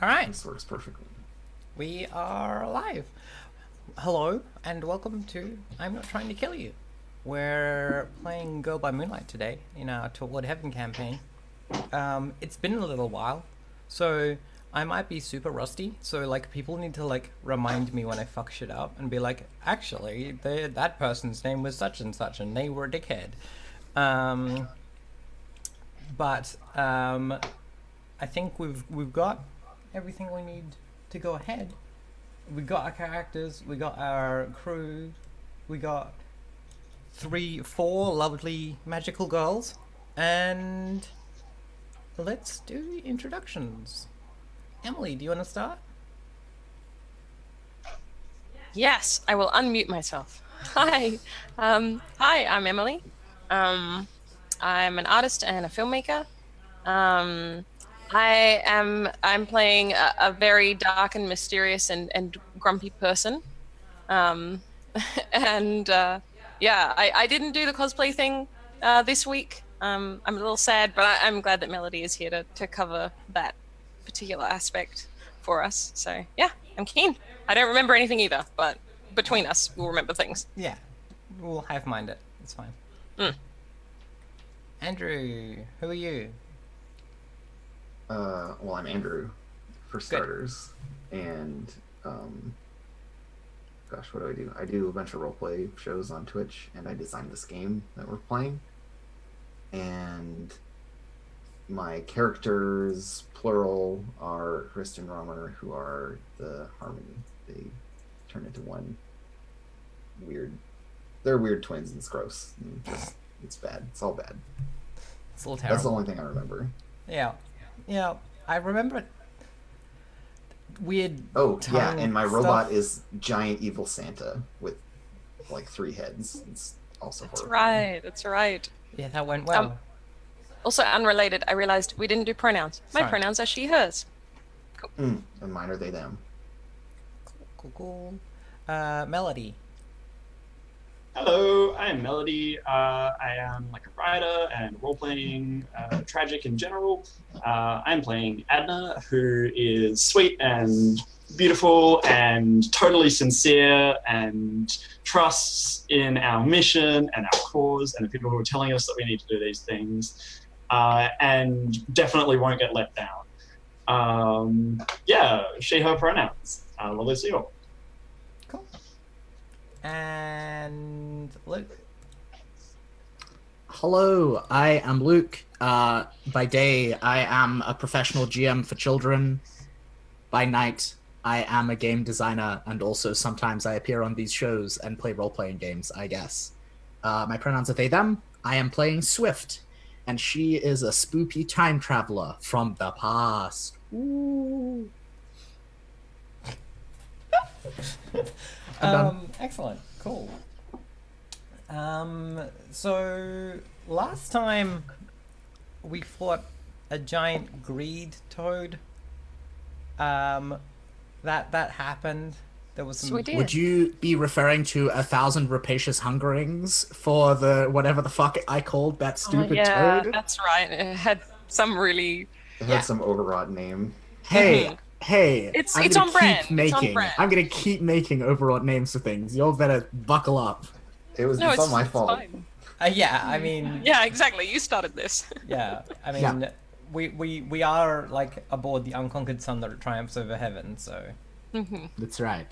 All right, This works perfectly. we are live. Hello, and welcome to I'm Not Trying to Kill You. We're playing Girl by Moonlight today in our Toward Heaven campaign. It's been a little while, so I might be super rusty. So people need to remind me when I fuck shit up and be like, actually, that person's name was such and such, and they were a dickhead. But I think we've got everything we need to go ahead. We got our characters, we got our crew, we got four lovely magical girls, and let's do introductions. Emily, do you want to start? Yes, I will unmute myself. Hi, I'm Emily. I'm an artist and a filmmaker. I'm playing a very dark and mysterious and grumpy person. And I didn't do the cosplay thing this week. I'm a little sad, but I'm glad that Melody is here to cover that particular aspect for us. So yeah, I'm keen. I don't remember anything either, but between us, we'll remember things. Yeah, we'll hive mind it. It's fine. Andrew, who are you? Well, I'm Andrew, for starters, and gosh, what do? I do a bunch of roleplay shows on Twitch, and I designed this game that we're playing. And my characters, plural, are Kristen Romer, who are the Harmony. They turn into one weird. They're weird twins, and it's gross. It's bad. It's all bad. It's a little terrible. That's the only thing I remember. Yeah, I remember weird. Oh, yeah, tongue and my stuff. robot is giant evil Santa with like 3 heads. It's also horrifying. That's right. Yeah, that went well. Also unrelated, I realized we didn't do pronouns. My Sorry. pronouns are she, hers. And mine are they, them. Cool. Melody. Hello, I am Melody. I am like a writer and role-playing, tragic in general. I'm playing Adna, who is sweet and beautiful and totally sincere and trusts in our mission and our cause and the people who are telling us that we need to do these things, and definitely won't get let down. She, her pronouns. Lovely to see you all. Cool. And Luke. Hello, I am Luke. By day, I am a professional GM for children. By night, I am a game designer, and also sometimes I appear on these shows and play role-playing games, I guess. My pronouns are they, them. I am playing Swift, and she is a spoopy time traveler from the past. Ooh. Excellent. Cool. So last time we fought a giant greed toad. That happened. There was some. So we did. Would you be referring to 1,000 rapacious hungerings for the whatever the fuck I called that stupid toad? That's right. It had some really. It had some overwrought name. Hey, It's I'm on gonna brand. keep It's on making. brand. I'm gonna keep making overwrought names for things. Y'all better buckle up. It's No, not my fault. fine. Yeah, I mean. Yeah, exactly. You started this. Yeah, I mean, Yeah. we are like aboard the unconquered sun that triumphs over heaven, so That's right.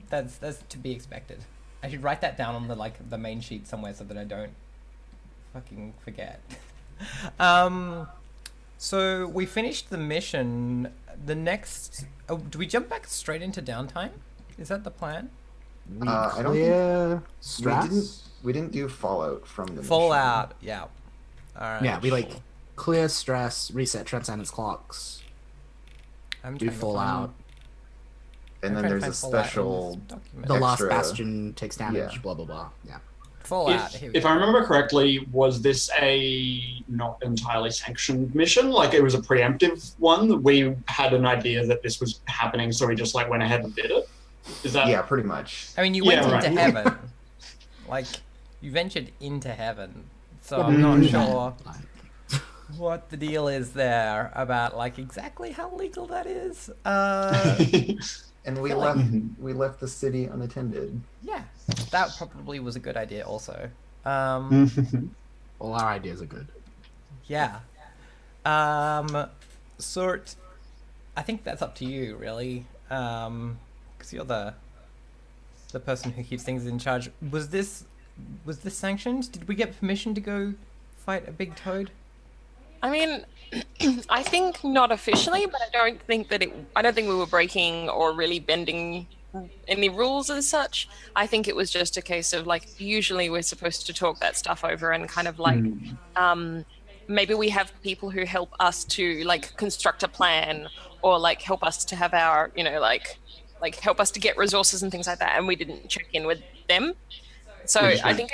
that's to be expected. I should write that down on the main sheet somewhere so that I don't fucking forget. So we finished the mission. The next, do we jump back straight into downtime? Is that the plan? I don't Clear think strats? we didn't do Fallout from the mission. Fallout, yeah. All right. Yeah, we clear stress, reset transcendence clocks, I'm do trying to Fallout. And I'm then trying to there's a find Fallout in this special. document. The last Extra- bastion takes damage, yeah. blah blah blah. Yeah. Fallout. Here we If go. I remember correctly, was this a not entirely sanctioned mission? Like it was a preemptive one that we had an idea that this was happening, so we just went ahead and did it? Is that Yeah, pretty much. I mean, you went Yeah, into right. heaven. You ventured into heaven. So I'm not sure. what the deal is there about like exactly how legal that is. And we left the city unattended. Yeah, that probably was a good idea also. All our ideas are good. Yeah. Sort, I think that's up to you really. Because you're the person who keeps things in charge. Was this sanctioned? Did we get permission to go fight a big toad? I mean, I think not officially, but I don't think we were breaking or really bending any rules as such. I think it was just a case of like, usually we're supposed to talk that stuff over and kind of like, maybe we have people who help us to like construct a plan or like help us to have our, like help us to get resources and things like that. And we didn't check in with them. So I think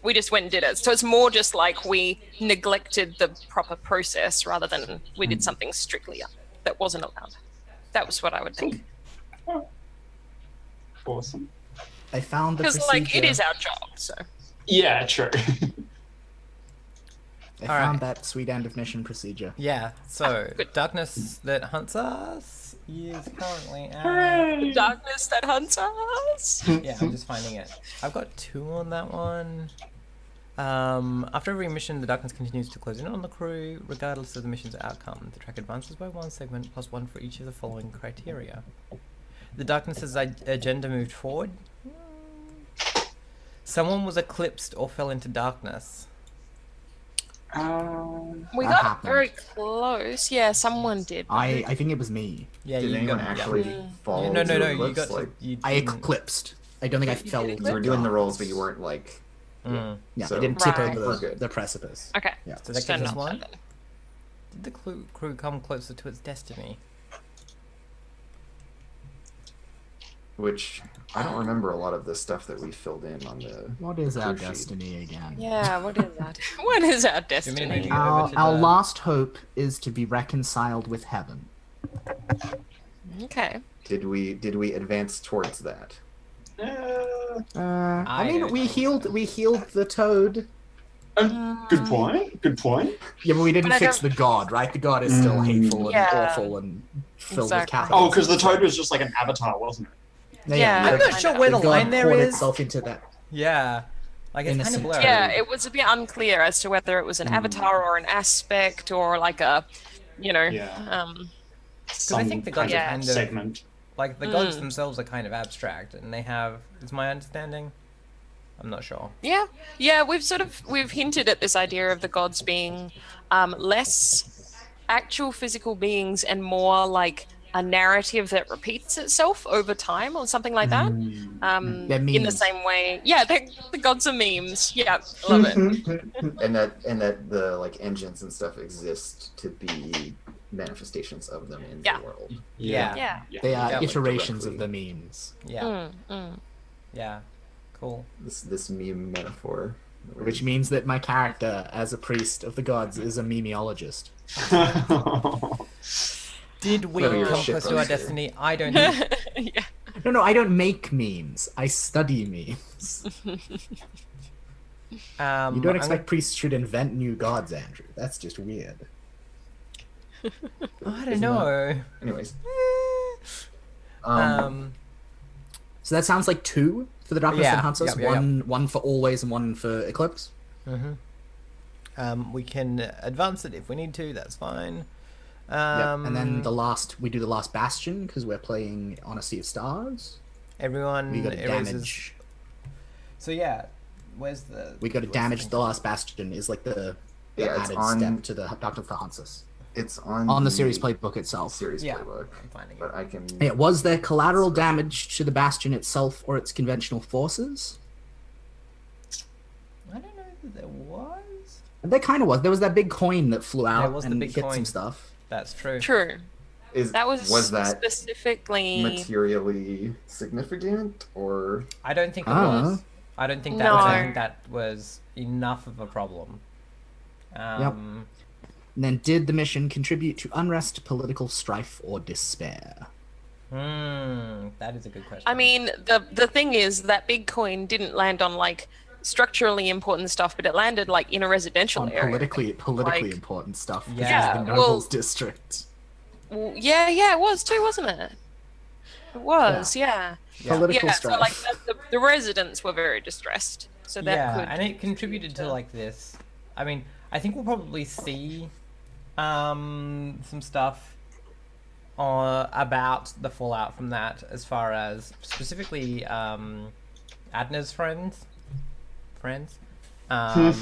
we just went and did it. So it's more just like we neglected the proper process rather than we did something strictly that wasn't allowed. That was what I would think. Awesome. I found the Because procedure. like it is our job. So Yeah, true. I found that sweet end of mission procedure. Yeah. So darkness that hunts us is currently at. the darkness that hunts us. Yeah, I'm just finding it. I've got 2 on that one. After every mission, the darkness continues to close in on the crew, regardless of the mission's outcome. The track advances by 1 segment, plus 1 for each of the following criteria. The darkness's agenda moved forward. Someone was eclipsed or fell into darkness. We That got happened. very close. Yeah, someone did. I think it was me. Yeah, Did you anyone got, actually fall? Yeah. No, into you eclipse? got. Like, You I didn't- eclipsed. I don't think I fell. did you were doing the rolls, but you weren't like. Mm. Yeah, So- I didn't tip Right. We're over good. the precipice. Okay. Yeah. So that So gives us not 1. that then. Did the crew come closer to its destiny? Which I don't remember a lot of the stuff that we filled in on the. What is our Cruise sheet. destiny again? Yeah, what is that? What is our me to destiny? move you? Our, over to our the- last hope is to be reconciled with heaven. Okay. Did we advance towards that? I I mean, don't we think healed the toad. Good point. Good point. Yeah, but we didn't But I fix the god, right? The god is still hateful and Yeah. awful and filled Exactly. with capital. Oh, because the toad was just like an avatar, wasn't it? Yeah. I'm not sure where the god line there poured is. itself into that. Yeah, like it's kind of Innocent. blurry. Yeah, it was a bit unclear as to whether it was an avatar or an aspect or like a, Yeah. Because I think the gods Yeah. are kind of segment. like the gods themselves are kind of abstract, and they have. Is my understanding? I'm not sure. Yeah. We've hinted at this idea of the gods being less actual physical beings and more like a narrative that repeats itself over time or something like that. They're In the memes. same way, yeah, the gods are memes. Yeah, I love it. and that the like engines and stuff exist to be manifestations of them in Yeah. the world. Yeah. Yeah. They are Yeah, like iterations of directly. the memes, Yeah. Mm. Yeah. Cool. This meme metaphor. which means that my character, as a priest of the gods, is a memeologist. Did we Whether you're come shit close to our posted. destiny? I don't know. Yeah. No, I don't make memes. I study memes. You don't I'm expect priests should invent new gods, Andrew. That's just weird. I don't know. Anyways, So that sounds like 2 for the darkness Yeah, that hunts us. yep, yep, yep. One for always and 1 for eclipse. We can advance it if we need to. That's fine. Yep. And then we do the last bastion because we're playing on a Sea of Stars. everyone We got to erases. damage. So yeah, where's the? We got to where's damage thing? the last bastion. Is like the Yeah, it's added on- step to the darkness that hunts us it's on on the series playbook itself. Series Yeah, playbook, I'm finding it. but I can. Yeah, was there collateral damage to the bastion itself or its conventional forces? I don't know that there was. There kind of was. There was that big coin that flew out was the and big hit coin. some stuff. That's true. True. That Was that specifically materially significant or I don't think it Ah. was. I don't think that. No. Was, I think that was enough of a problem. And then did the mission contribute to unrest, political strife, or despair? That is a good question. I mean, the thing is that big coin didn't land on like structurally important stuff, but it landed like in a residential On area. politically Like- important stuff. This Yeah. is the Yeah, Nobles well- district. Well, yeah, it was too, wasn't it? It was, yeah. Yeah. Political Yeah, strife. so like the residents were very distressed. So that Yeah, could and it contributed to like this. I mean, I think we'll probably see some stuff about the fallout from that, as far as specifically Adna's friends are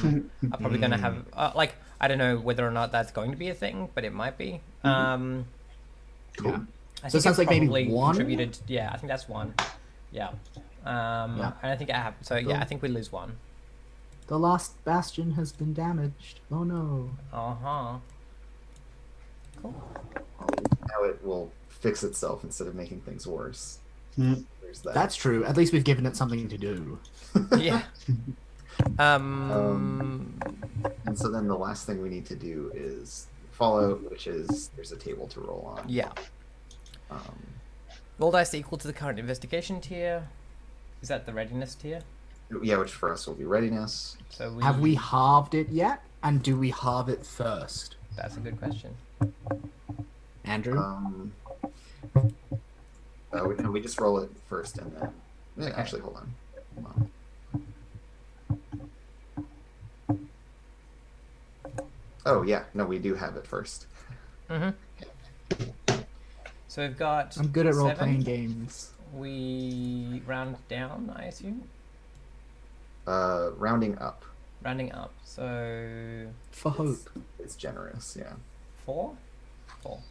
probably going to have like, I don't know whether or not that's going to be a thing, but it might be. Cool. I So think it sounds like maybe probably one? contributed. Yeah, I think that's one. Yeah. And I think it happened. So yeah, I think we lose one. The last bastion has been damaged. Oh no. Cool. Now it will fix itself instead of making things worse. Hmm. There's that. That's true. At least we've given it something to do. Yeah. And so then the last thing we need to do is Fallout, which is there's a table to roll on. Yeah. Roll dice equal to the current investigation tier. Is that the readiness tier? Yeah, which for us will be readiness. So Have we halved it yet? And do we halve it first? That's a good question. Andrew? We just roll it first and then. Yeah, Okay. actually, hold on. Oh yeah, no, we do have it first. So we've got. I'm good at role 7. playing games. We round down, I assume. Rounding up Rounding up. So For hope. is generous. Yeah. 4. Cool.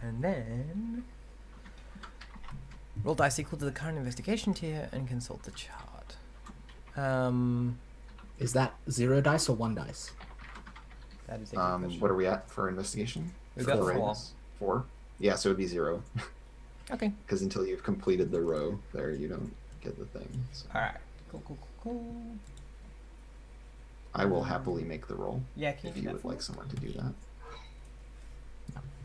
And then roll dice equal to the current investigation tier and consult the chart. Is that 0 dice or 1 dice? That is a good question. What are we at for investigation? We've For got 4. readiness? 4. Yeah, so it'd be 0. Okay. Because until you've completed the row there, you don't get the thing. So All right. Cool. I will happily make the roll Yeah, can you if do you that would for like us? someone to do that.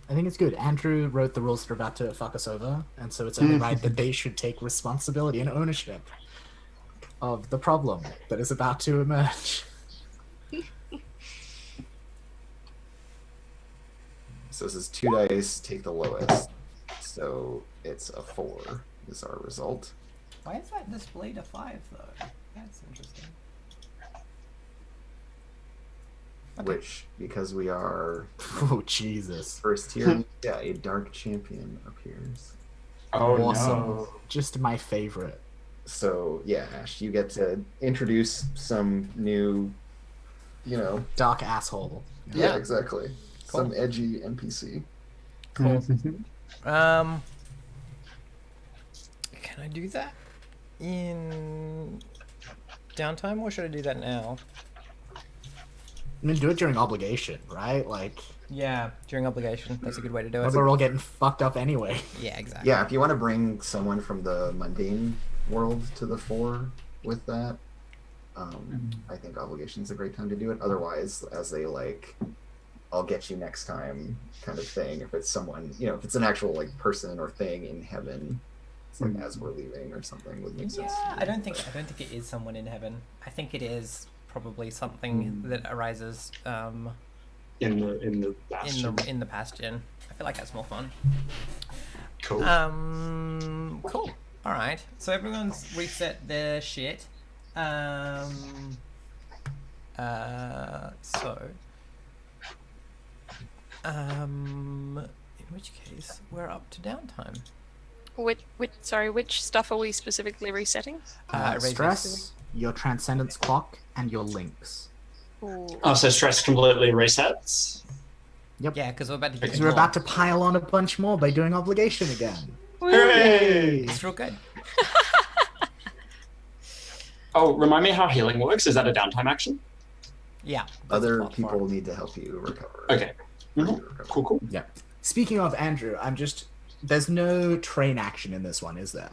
I think it's good. Andrew wrote the rules that are about to fuck us over, and so it's only right that they should take responsibility and ownership of the problem that is about to emerge. So this is 2 dice, take the lowest. So it's a 4 is our result. Why is that displayed a 5 though? That's interesting. Okay. Which, because we are Oh, Jesus. first tier, yeah, a dark champion appears. Oh Awesome. no. Just my favorite. So yeah, Ash, you get to introduce some new, Dark asshole. yeah, exactly. Cool. Some edgy NPC. Cool. Can I do that in downtime, or should I do that now? I mean, do it during obligation, right? Like, Yeah, during obligation. That's a good way to do it. we're all getting fucked up anyway. Yeah, exactly. Yeah, if you want to bring someone from the mundane world to the fore with that, I think obligation's a great time to do it. Otherwise, as a I'll get you next time kind of thing. If it's someone, if it's an actual person or thing in heaven, it's as we're leaving or something would make sense. Yeah, to do. I don't think it is someone in heaven. I think it is probably something that arises in the bastion. in the bastion. I feel like that's more fun. Cool. Cool. All right. So everyone's reset their shit. In which case we're up to downtime. Which stuff are we specifically resetting? Raise Stress, your transcendence clock, and your links. Ooh. Oh, so stress completely resets. Yeah, because we're about to get Because we're about to pile on a bunch more by doing obligation again. Hooray! It's real good. Oh, remind me how healing works. Is that a downtime action? Yeah. that's Other plot people form. need to help you recover. Okay. You Mhm. recover. Cool. Yeah. Speaking of Andrew, there's no train action in this one, is there?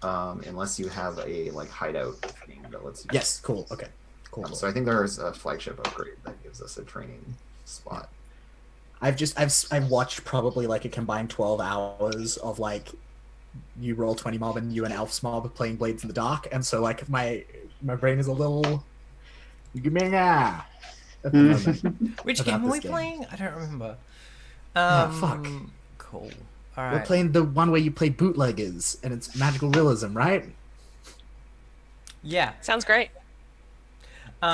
Unless you have a hideout thing that lets you. Yes, cool. Okay. Cool. So I think there's a flagship upgrade that gives us a training spot. I've watched probably like a combined 12 hours of like you roll 20 mob and you and Elf's mob playing Blades in the Dark, and so like my brain is a little at the moment. Which About game are this we game. playing? I don't remember. Fuck. Cool. All We're right. playing the one where you play bootleggers and it's magical realism, right? Yeah. Sounds great. So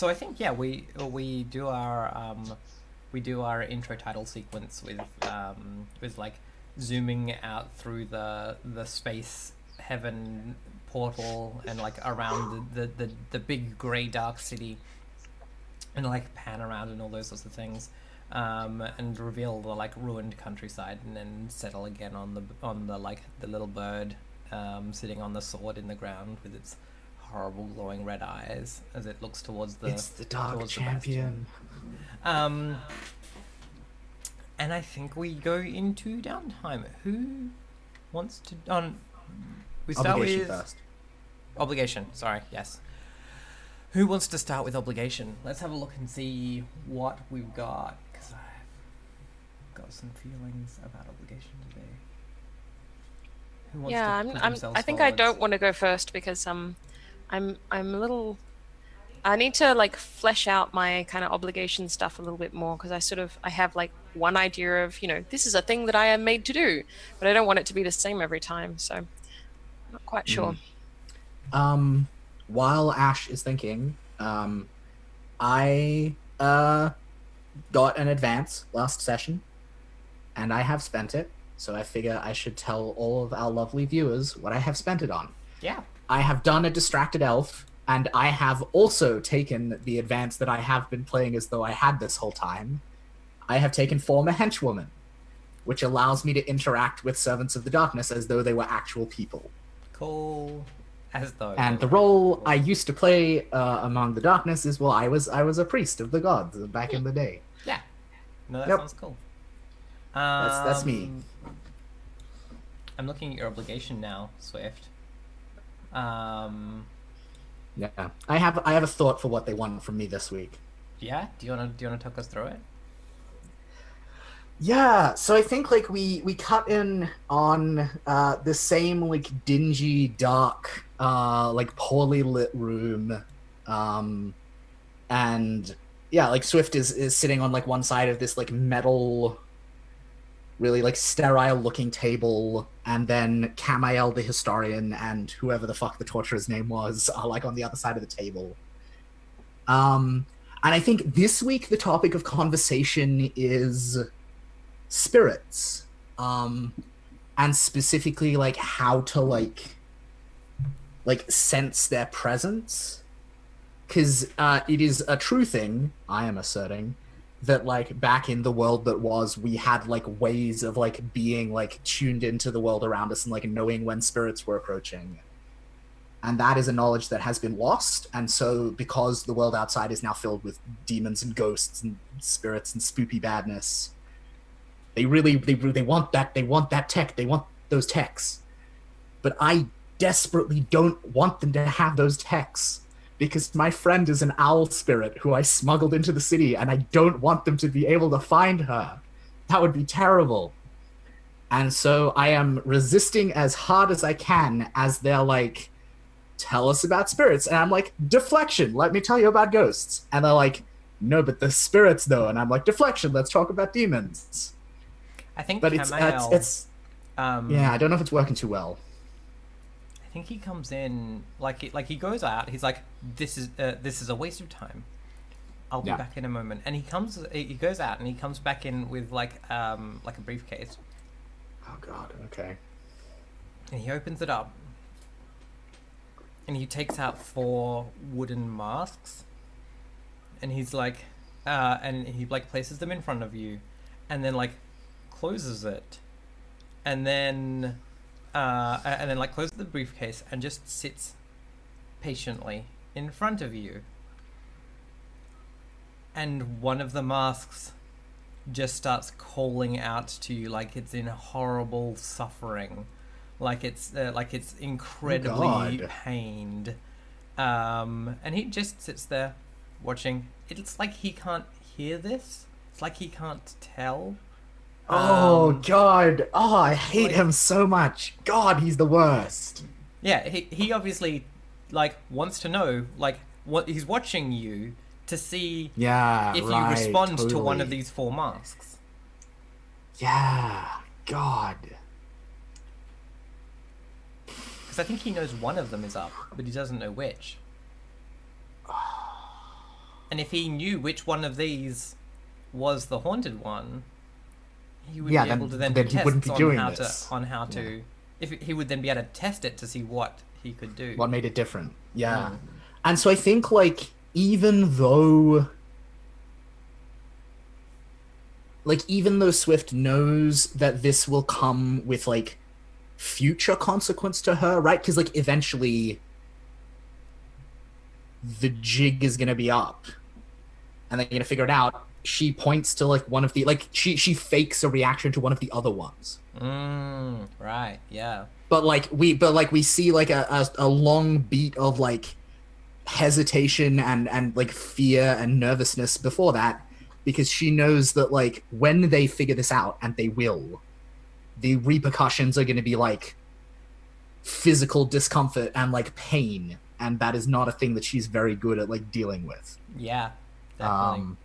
I think we do our intro title sequence with like zooming out through the space heaven portal and like around the big grey dark city and like pan around and all those sorts of things. And reveal the like ruined countryside and then settle again on the like the little bird sitting on the sword in the ground with its horrible glowing red eyes as it looks towards the It's the Dark towards the Champion. bastion. And I think we go into downtime. Who wants to we start Obligation with first. obligation. Sorry, yes. Who wants to start with obligation? Let's have a look and see what we've got, because I've got some feelings about obligation today. Who wants Yeah, to put I'm. themselves I think I forwards? don't want to go first because I'm a little. I need to like flesh out my kind of obligation stuff a little bit more because I have like one idea of this is a thing that I am made to do, but I don't want it to be the same every time. So I'm not quite sure. While Ash is thinking, I got an advance last session, and I have spent it. So I figure I should tell all of our lovely viewers what I have spent it on. Yeah. I have done a distracted elf, and I have also taken the advance that I have been playing as though I had this whole time. I have taken form a henchwoman, which allows me to interact with servants of the darkness as though they were actual people. Cool. As though. And the role I used to play among the darkness is, well, I was a priest of the gods back in the day. Yeah. No, that Yep. sounds cool. That's me. I'm looking at your obligation now, Swift. Yeah, I have a thought for what they want from me this week. Yeah. Do you wanna talk us through it? Yeah, so I think like we cut in on the same like dingy, dark, like poorly lit room, and yeah, like Swift is sitting on like one side of this like metal, really like sterile looking table, and then Camael the historian and whoever the fuck the torturer's name was are like on the other side of the table. And I think this week the topic of conversation is spirits, and specifically like how to like sense their presence, because it is a true thing I am asserting that like back in the world that was, we had like ways of like being like tuned into the world around us and like knowing when spirits were approaching, and that is a knowledge that has been lost. And so because the world outside is now filled with demons and ghosts and spirits and spoopy badness, they want that tech. They want those techs. But I desperately don't want them to have those techs because my friend is an owl spirit who I smuggled into the city, and I don't want them to be able to find her. That would be terrible. And so I am resisting as hard as I can as they're like, tell us about spirits. And I'm like, deflection, let me tell you about ghosts. And they're like, no, but the spirits though. And I'm like, deflection, let's talk about demons. I think But Camael, it's yeah, I don't know if it's working too well. I think he comes in like he goes out. He's like, this is a waste of time. I'll be back in a moment. And he goes out and he comes back in with like a briefcase. Oh god, okay. And he opens it up. And he takes out 4 wooden masks. And he's like, and he like places them in front of you, and then like closes it, and then like closes the briefcase and just sits patiently in front of you. And one of the masks just starts calling out to you like it's in horrible suffering, like it's incredibly pained, and he just sits there watching. It's like he can't hear this, It's like he can't tell. Oh God! Oh, I hate like- him so much. God, he's the worst. Yeah, he obviously like wants to know like what he's watching you to see Yeah, if right, you respond to one of totally. these 4 masks. Yeah, God. Because I think he knows one of them is up, but he doesn't know which. And if he knew which one of these was the haunted one, he would Yeah, be then- able to then then do he wouldn't tests be on doing how this. to Yeah. if he would then be able to test it to see what he could do. What made it different? Yeah. Mm. And so I think like even though Swift knows that this will come with like future consequence to her, right? Because like eventually the jig is gonna be up and they're gonna figure it out. She points to like one of the like she fakes a reaction to one of the other ones. Right, yeah. But we see like a long beat of like hesitation and like fear and nervousness before that, because she knows that like when they figure this out, and they will, the repercussions are going to be like physical discomfort and like pain, and that is not a thing that she's very good at like dealing with. Yeah, definitely.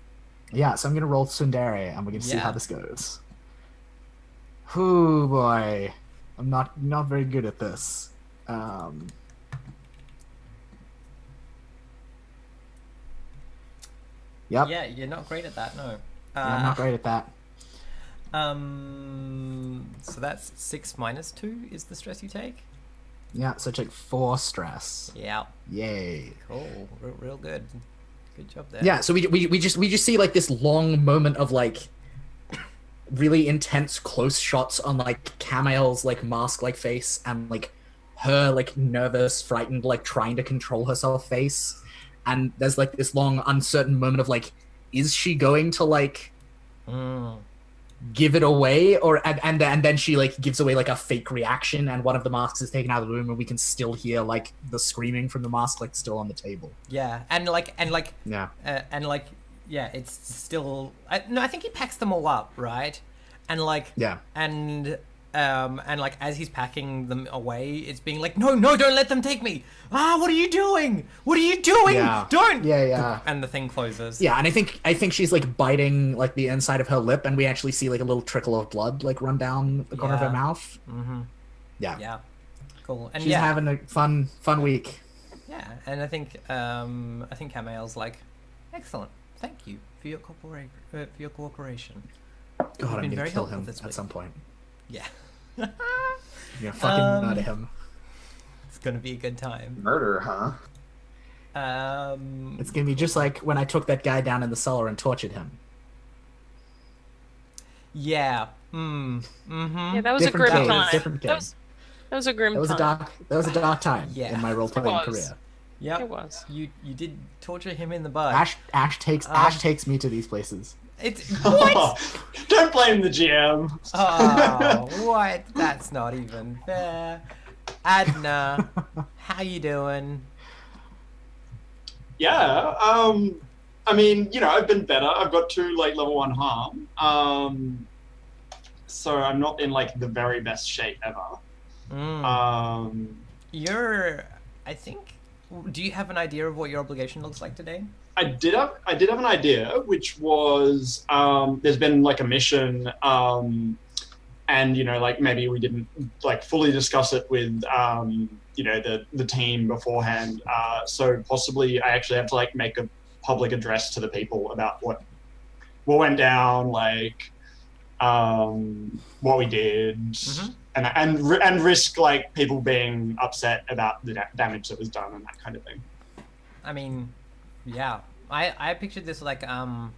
Yeah, so I'm gonna roll Tsundere and we're gonna see Yeah. how this goes. Ooh boy, I'm not very good at this. Yep. Yeah, you're not great at that, no. I'm not great at that. So that's 6 minus 2 is the stress you take? Yeah, so take 4 stress. Yeah. Yay. Cool. Real good. Good job there. Yeah, so we just see like this long moment of like really intense close shots on like Camail's like mask like face and like her like nervous, frightened, like trying to control herself face. And there's like this long uncertain moment of like, is she going to like give it away, or and then she like gives away like a fake reaction, and one of the masks is taken out of the room, and we can still hear like the screaming from the mask like still on the table. Yeah, Yeah. Yeah, it's still. No, I think he packs them all up, right? And like, Yeah. and like as he's packing them away, it's being like, no, don't let them take me. What are you doing? What are you doing? Yeah. Don't. Yeah. And the thing closes. Yeah, and I think she's like biting like the inside of her lip, and we actually see like a little trickle of blood like run down the corner of her Yeah. mouth. Mm-hmm. Yeah. Yeah. Cool. And She's yeah, having a fun week. yeah, and I think Camail's like, excellent. Thank you for your cooperation. God, been I'm gonna very kill helpful him this at week. some point. Yeah. I'm gonna fucking murder him. It's gonna be a good time. Murder, huh? It's gonna be just like when I took that guy down in the cellar and tortured him. Yeah. Yeah, that was a Different grim game, time. different game. That was a grim That was time. a dark time Yeah. in my role playing was. career. Yep. It was. You did torture him in the butt. Ash takes me to these places. It's what? Don't blame the GM. Oh, what? That's not even fair. Adna, how you doing? Yeah. I mean, you know, I've been better. I've got 2 like level 1 harm. So I'm not in like the very best shape ever. You're, I think. Do you have an idea of what your obligation looks like today? I did have an idea, which was there's been like a mission, and you know, like maybe we didn't like fully discuss it with you know the team beforehand. So possibly I actually have to like make a public address to the people about what went down, like what we did, and risk like people being upset about the damage that was done and that kind of thing. I mean, yeah. I pictured this like a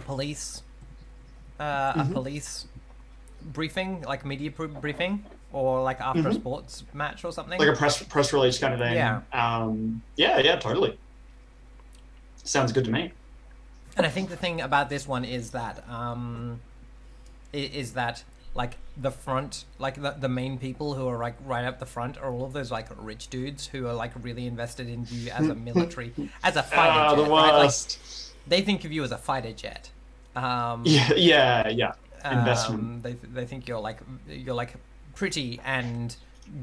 police a police briefing, like media briefing, or like after a sports match or something. Like a press release kind of thing. Yeah. Yeah, totally. Sounds good to me. And I think the thing about this one is that like the front, like the main people who are like right up the front are all of those like rich dudes who are like really invested in you as a military, as a fighter The jet, right? Like worst. they think of you as a fighter jet. Yeah. Investment. They think you're like pretty and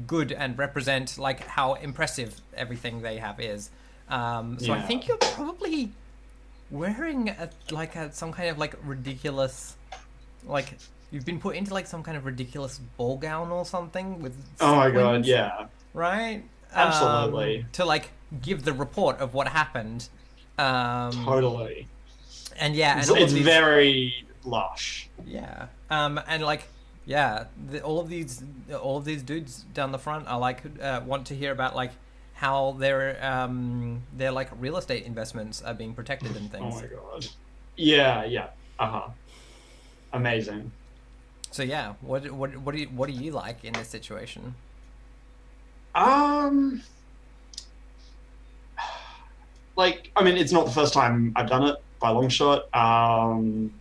good and represent like how impressive everything they have is. So I Yeah. think you're probably wearing some kind of like ridiculous, like you've been put into like some kind of ridiculous ball gown or something with Oh my god, sequins, yeah. right? Absolutely. To like give the report of what happened. Totally. And yeah, and It's, all of it's these, very lush. yeah, and like yeah, all of these dudes down the front are like want to hear about like how their like real estate investments are being protected and Oh things. my god. Yeah. Uh-huh. Amazing. So yeah, what do you like in this situation? Like, I mean, it's not the first time I've done it by a long shot. I'm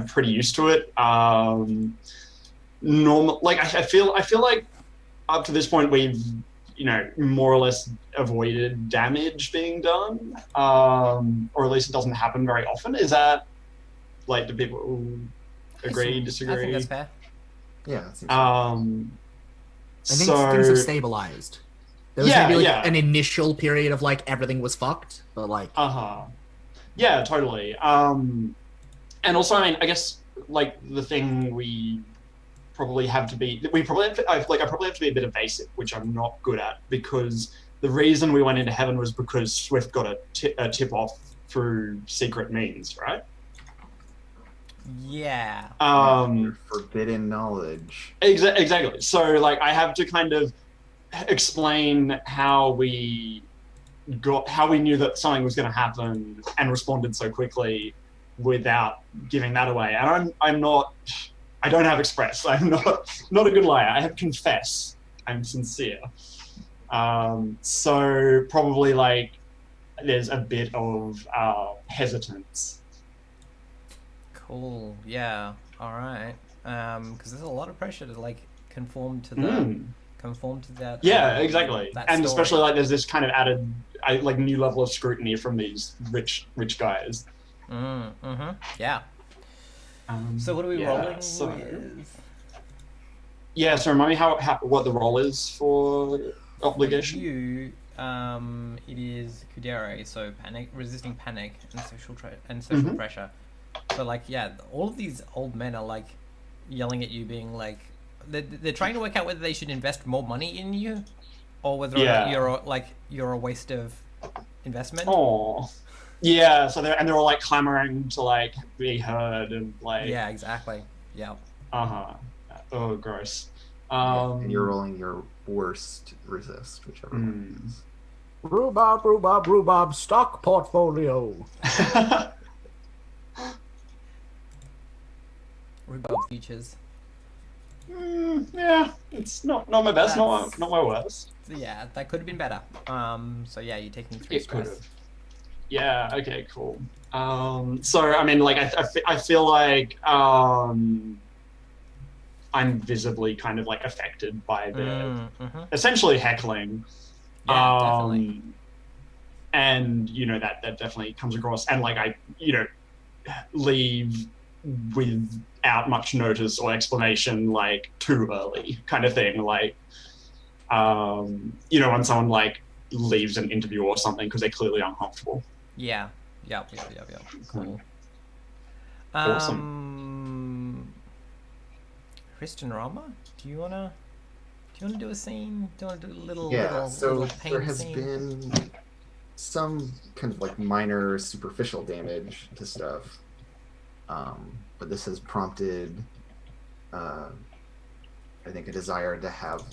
pretty used to it. Normal, like I feel like up to this point we've, more or less avoided damage being done, or at least it doesn't happen very often. Is that like, do people agree, disagree? I think that's fair. Yeah. That seems I think things have stabilized. There was maybe like an initial period of like everything was fucked, but like yeah, totally. And also, I mean, I guess like the thing I probably have to be a bit evasive, which I'm not good at, because the reason we went into heaven was because Swift got a tip off through secret means, right? Yeah. forbidden knowledge. Exactly. So like I have to kind of explain how we knew that something was going to happen and responded so quickly without giving that away. And I don't have express. I'm not a good liar. I have confess. I'm sincere. So probably like there's a bit of hesitance. Cool. Yeah. All right. Because there's a lot of pressure to like conform to that. Yeah, exactly. That and story. especially like there's this kind of added like new level of scrutiny from these rich guys. Yeah. So what are we rolling so, with? Yeah, so remind me how what the role is for obligation. For you, it is Kudere, so resisting panic and social pressure. So like, yeah, all of these old men are like yelling at you, being like, they're trying to work out whether they should invest more money in you, or whether or not you're a waste of investment. Oh, yeah. So they're all like clamoring to like be heard and like. Yeah, exactly. Yeah. Oh, gross. And you're rolling your worst resist, whichever one it is. Rhubarb, stock portfolio. Rhubarb features. Yeah, it's not my best, not my worst. Yeah, that could have been better. So yeah, you're taking 3 stress. Yeah. Okay. Cool. So I mean, like, I feel like I'm visibly kind of like affected by the essentially heckling. Yeah, definitely. And that definitely comes across, and like I leave without much notice or explanation, like too early, kind of thing. Like, when someone like leaves an interview or something because they're clearly uncomfortable. Yeah. Yep. Cool. Awesome. Kristen Rama, do you wanna do a scene? Do you wanna do a little so little paint there has scene? been some kind of like minor superficial damage to stuff, but this has prompted I think a desire to have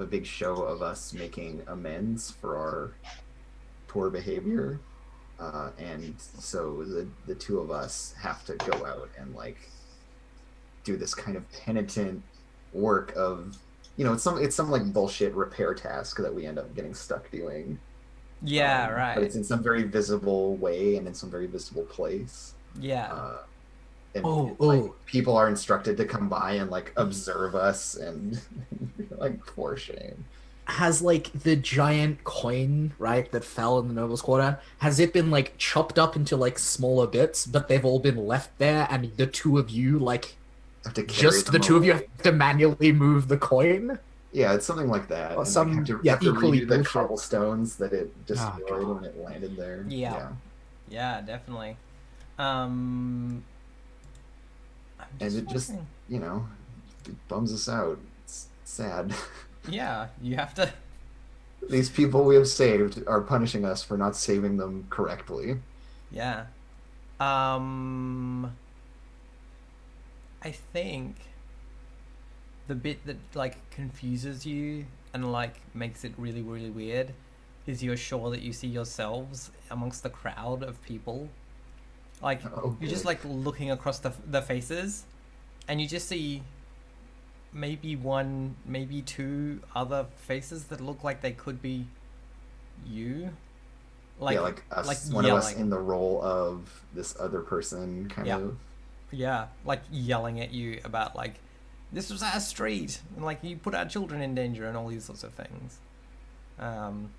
a big show of us making amends for our poor behavior, and so the two of us have to go out and like do this kind of penitent work of it's some like bullshit repair task that we end up getting stuck doing. Yeah, right. But it's in some very visible way and in some very visible place. Yeah. and Oh, like oh. people are instructed to come by and like observe us and like for shame. Has like the giant coin, right, that fell in the Nobles Quarter, has it been like chopped up into like smaller bits, but they've all been left there, and the two of you, like, Have to carry just the them two of you away. have to manually move the coin? Yeah, it's something like that, Or and like some, yeah, have to equally redo the bullshit. cobblestones that it Oh, destroyed God. when it landed there. Yeah. Yeah, Yeah, definitely. I'm and just it just wondering. it bums us out. It's sad. Yeah, you have to. These people we have saved are punishing us for not saving them correctly. Yeah. Um, I think the bit that like confuses you and like makes it really really weird is you're sure that you see yourselves amongst the crowd of people. Like Oh, you're just good. like looking across the faces, and you just see maybe one, maybe two other faces that look like they could be you. Yeah, Like like like us, one of us yelling. in the role of this other person, kind Yeah. of. Yeah, like yelling at you about like this was our street and like you put our children in danger and all these sorts of things. Um,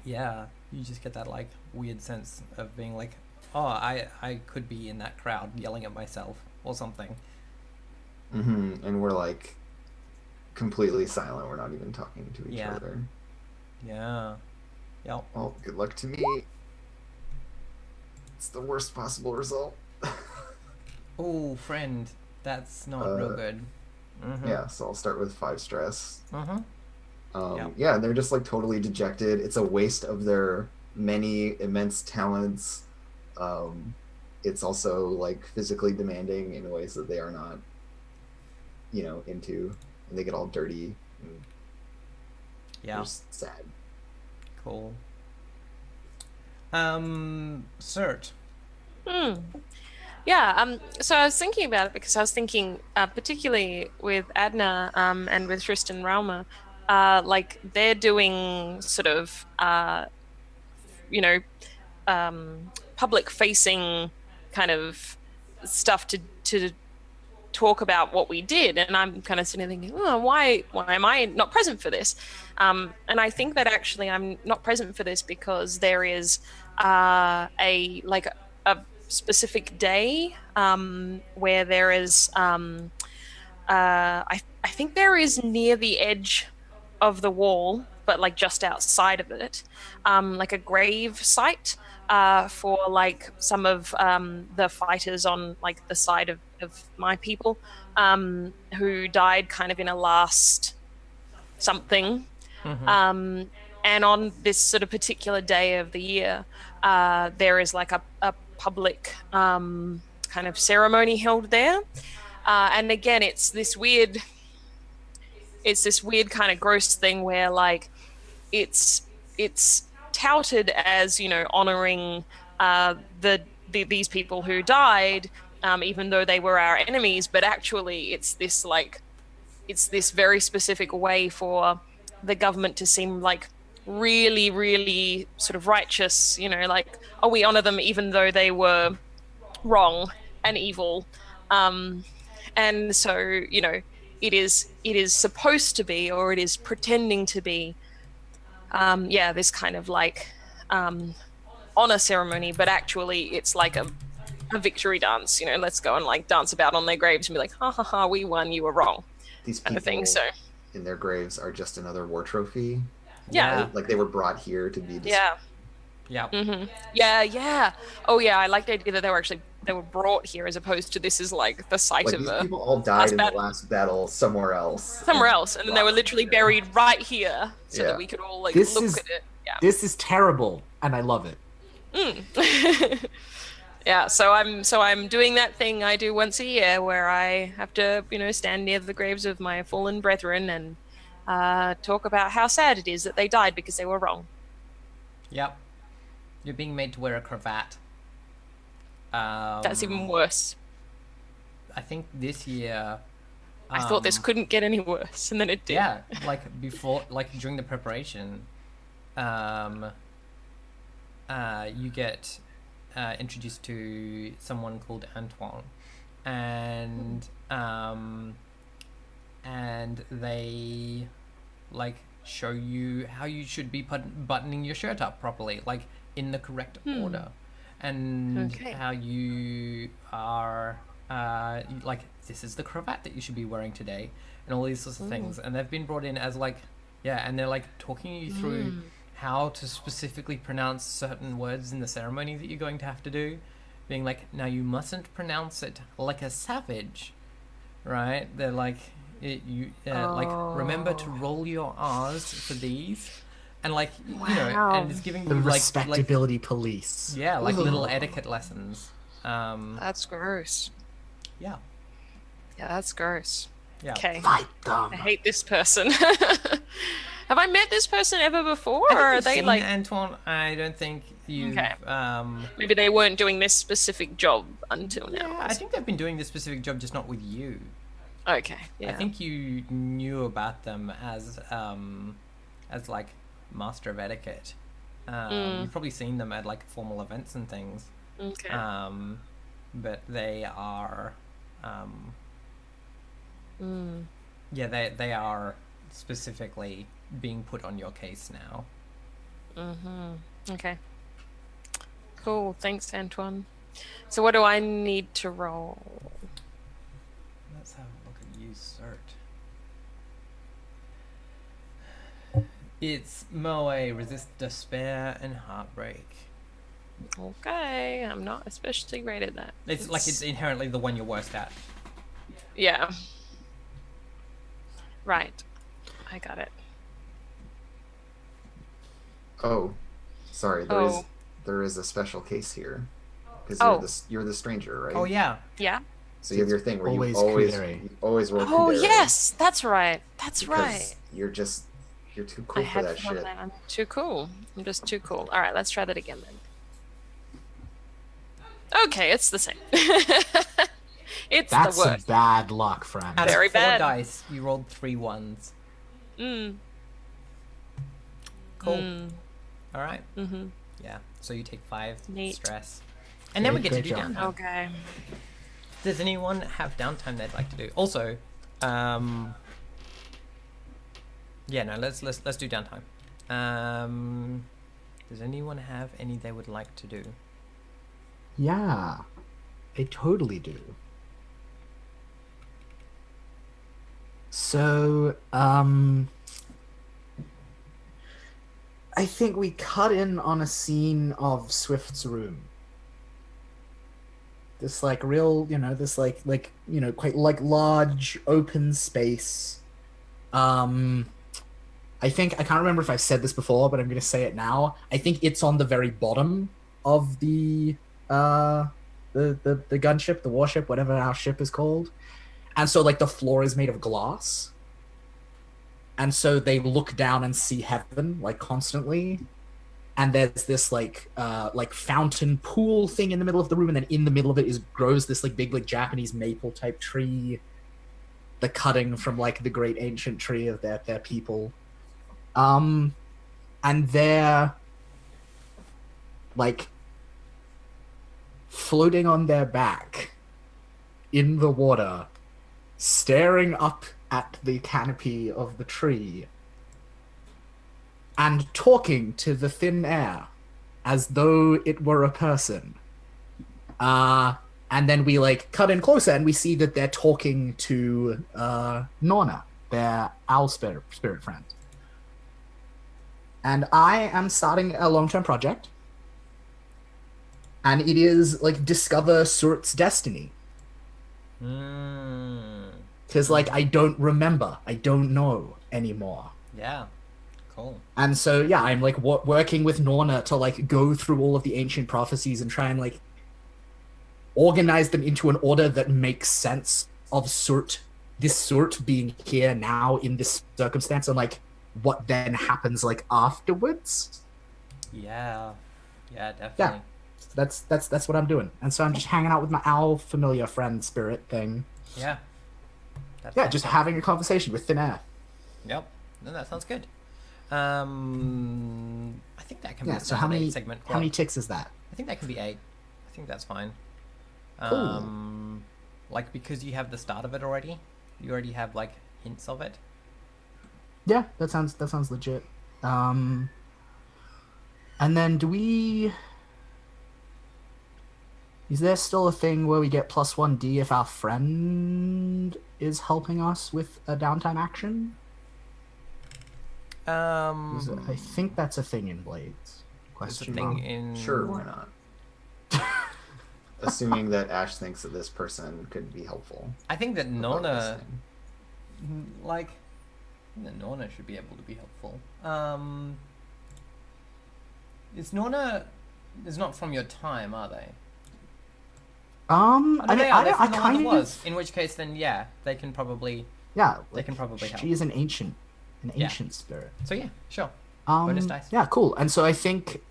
yeah, you just get that like weird sense of being like, oh, I could be in that crowd yelling at myself or something. And we're like completely silent. We're not even talking to each Yeah, other. yeah, yep. Well, good luck to me. It's the worst possible result. Oh, friend, that's not real uh, good. Mm-hmm. yeah, so I'll start with 5 stress. Mm-hmm. Yep. Yeah, they're just like totally dejected. It's a waste of their many immense talents. Um, it's also like physically demanding in ways that they are not, into, and they get all dirty and they're Yeah. just sad. Cool. Cert. Hmm. Yeah, so I was thinking about it because I was thinking, particularly with Adna, and with Tristan Raumer, like they're doing sort of, you know, public facing kind of stuff to talk about what we did, and I'm kind of sitting there thinking, oh, why am I not present for this? And I think that actually I'm not present for this because there is a specific day where there is I think there is near the edge of the wall, but like just outside of it, like a grave site for like some of the fighters on like the side of my people who died kind of in a last something. Mm-hmm. Um, and on this sort of particular day of the year, there is like a public kind of ceremony held there. And again, it's this weird kind of gross thing where like it's it's touted as honoring these people who died, even though they were our enemies, but actually it's this very specific way for the government to seem like really really sort of righteous, like, oh, we honor them even though they were wrong and evil. um and so it is supposed to be, or it is pretending to be, yeah, this kind of like um honor ceremony, but actually it's like a victory dance. Let's go and like dance about on their graves and be like, ha ha ha, we won, you were wrong, These kind of thing. So people in their graves are just another war trophy, yeah. Yeah. right? Like they were brought here to be Yeah. Yeah. Yeah, yeah. Oh yeah, I like the idea that they were brought here as opposed to this is like the site like of these a people all died last in the battle last battle somewhere else. somewhere else, and then they were literally buried right here so that Yeah. we could all like This look is at it. Yeah. this is terrible, and I love it. Yeah, so I'm doing that thing I do once a year where I have to, stand near the graves of my fallen brethren and talk about how sad it is that they died because they were wrong. Yep. You're being made to wear a cravat. That's even worse. I think this year. I thought this couldn't get any worse, and then it did. Yeah, like before, like during the preparation, you get introduced to someone called Antoine, and they like show you how you should be buttoning your shirt up properly, like in the correct order, and Okay. how you are like this is the cravat that you should be wearing today, and all these sorts of things. And they've been brought in as like and they're like talking you through how to specifically pronounce certain words in the ceremony that you're going to have to do, being like, now you mustn't pronounce it like a savage, right? They're like, like remember to roll your R's for these, and like you know, and it's giving The you like respectability police. like Ugh. little etiquette lessons. That's gross. Yeah, Yeah, that's gross. yeah. Okay. Fight them. I hate this person. Have I met this person ever before, I think or are you've they seen like Antoine? I don't think you've. Okay. maybe they weren't doing this specific job until now? Yeah, I think they've been doing this specific job, just not with you. Okay. Yeah. I think you knew about them as like master of etiquette. You've probably seen them at like formal events and things. Okay. But they are, they are specifically being put on your case now. Okay. Cool. Thanks, Antoine. So, what do I need to roll? Let's have a look at use cert. It's Moe, resist despair and heartbreak. Okay, I'm not especially great at that. It's like it's inherently the one you're worst at. Yeah. Right. I got it. Oh, sorry. There is a special case here because you're the stranger, right? Oh yeah. Yeah. So you have your thing where Always you Kudere. always roll. Oh Kudere, yes, that's right. That's because right. You're too I cool for had that forgotten shit. that. I'm too cool. I'm just too cool. All right, let's try that again then. Okay, it's the same. It's That's the some worst. bad luck, friend. Out Very of 4 bad. dice, you rolled 3 ones. Cool. All right. Yeah. So you take 5 Neat. stress, and then we get to Great do job. downtime. Okay. Does anyone have downtime they'd like to do? Also, yeah, no, let's do downtime. Does anyone have any they would like to do? Yeah, I totally do. So, I think we cut in on a scene of Swift's room. This like real, this quite like large open space. I think I can't remember if I've said this before, but I'm going to say it now. I think it's on the very bottom of the gunship, the warship, whatever our ship is called. And so like the floor is made of glass. And so they look down and see heaven like constantly. And there's this like fountain pool thing in the middle of the room, and then in the middle of it grows this like big like Japanese maple type tree, the cutting from like the great ancient tree of their people. And they're like floating on their back in the water, staring up at the canopy of the tree and talking to the thin air as though it were a person. And then we like cut in closer and we see that they're talking to Norna, their owl spirit friend. And I am starting a long-term project. And it is like discover Surt's destiny. Because like I don't remember. I don't know anymore. Yeah. Cool. And so, yeah, I'm like working with Norna to like go through all of the ancient prophecies and try and like organize them into an order that makes sense of this Surt being here now in this circumstance, and like what then happens like afterwards. Yeah. Yeah, definitely. Yeah, that's what I'm doing. And so I'm just hanging out with my owl familiar friend spirit thing. Yeah. Yeah, just having a conversation with thin air. Yep. No, that sounds good. I think that can be a So how many segment. how many ticks is that? I think that can be 8. I think that's fine. Cool. Like, because you have the start of it already, you already have like hints of it. Yeah, that sounds legit. And then is there still a thing where we get +1D if our friend is helping us with a downtime action? 'Cause I think that's a thing in Blades. It's a Question thing mark. in. Sure, why not? Assuming that Ash thinks that this person could be helpful. I think that about Nona, this thing. like, I think that Nona should be able to be helpful. Is Nona is not from your time, are they? I Oh, no, mean, they are. They're I from the one that kind was. of In which case, then yeah, they can probably. yeah. They can probably help. She is an ancient Yeah. spirit. So yeah, sure. Bonus dice. Yeah, cool. And so I think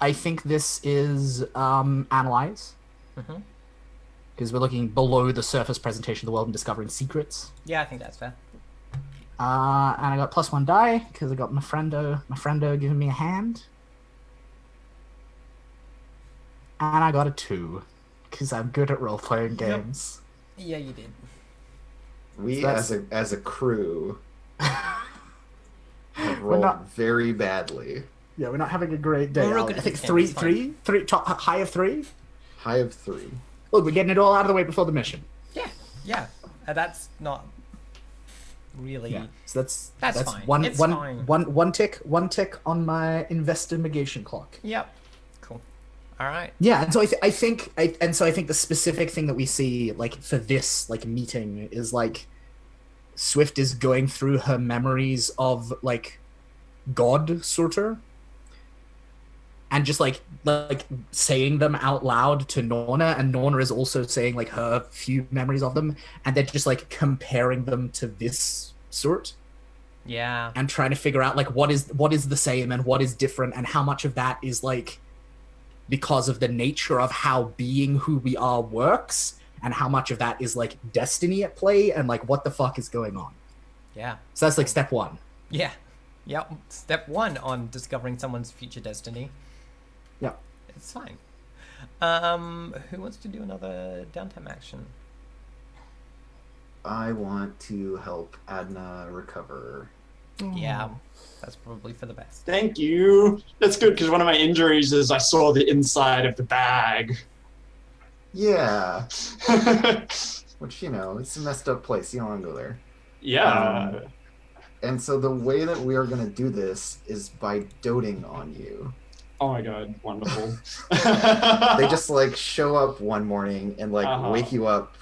this is analyze, Mhm. because we're looking below the surface presentation of the world and discovering secrets. Yeah, I think that's fair. And I got +1 die because I got my friendo giving me a hand, and I got a 2 because I'm good at role playing Yep. games. Yeah, you did. We So that's- as a crew have We're rolled not- very badly. Yeah, we're not having a great day. We're real Alex. good I at think this game, it's three top high of 3. High of 3. Look, we're getting it all out of the way before the mission. Yeah. That's not really. Yeah, so that's fine. one It's one fine. one tick on my investigation clock. Yep. Cool. All right. Yeah, and so I think the specific thing that we see like for this like meeting is like Swift is going through her memories of like God sorter, and just like saying them out loud to Norna, and Norna is also saying like her few memories of them, and they're just like comparing them to this sort Yeah. and trying to figure out like what is the same and what is different, and how much of that is like because of the nature of how being who we are works, and how much of that is like destiny at play, and like what the fuck is going on. Yeah. So that's like step 1. Yeah. Yep. Step 1 on discovering someone's future destiny. Yeah. It's fine. Who wants to do another downtime action? I want to help Adna recover. Yeah. That's probably for the best. Thank you. That's good, because one of my injuries is I saw the inside of the bag. Yeah, which, you know, it's a messed up place. You don't want to go there. Yeah. And so the way that we are going to do this is by doting on you. Oh my god, wonderful. They just like show up one morning and like Uh-huh. wake you up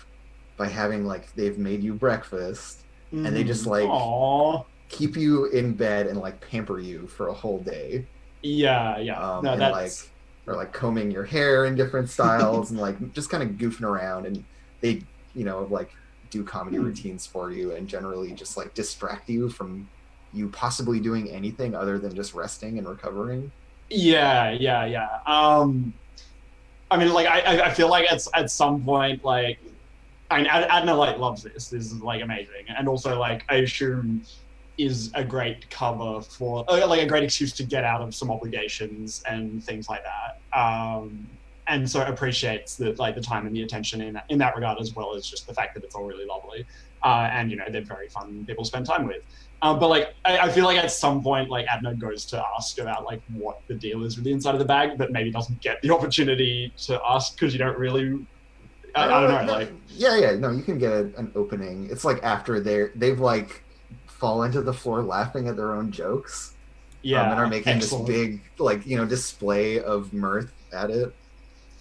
by having like they've made you breakfast, and they just like Aww. keep you in bed and like pamper you for a whole day. Yeah. No, And that's like combing your hair in different styles and like just kind of goofing around, and they, you know, like do comedy routines for you and generally just like distract you from you possibly doing anything other than just resting and recovering. Yeah. I mean, like, I feel like at some point, like, I mean, Adna, like, loves this. This is, like, amazing. And also, like, I assume is a great cover for, like, a great excuse to get out of some obligations and things like that. And so appreciates the, like, the time and the attention in that regard, as well as just the fact that it's all really lovely. And, you know, they're very fun people to spend time with. But like, I feel like at some point, like Adna goes to ask about like what the deal is with the inside of the bag, but maybe doesn't get the opportunity to ask because you don't really. I don't know. No, like, no, you can get an opening. It's like after they've like fallen to the floor laughing at their own jokes. yeah, And are making excellent. this big like, you know, display of mirth at it.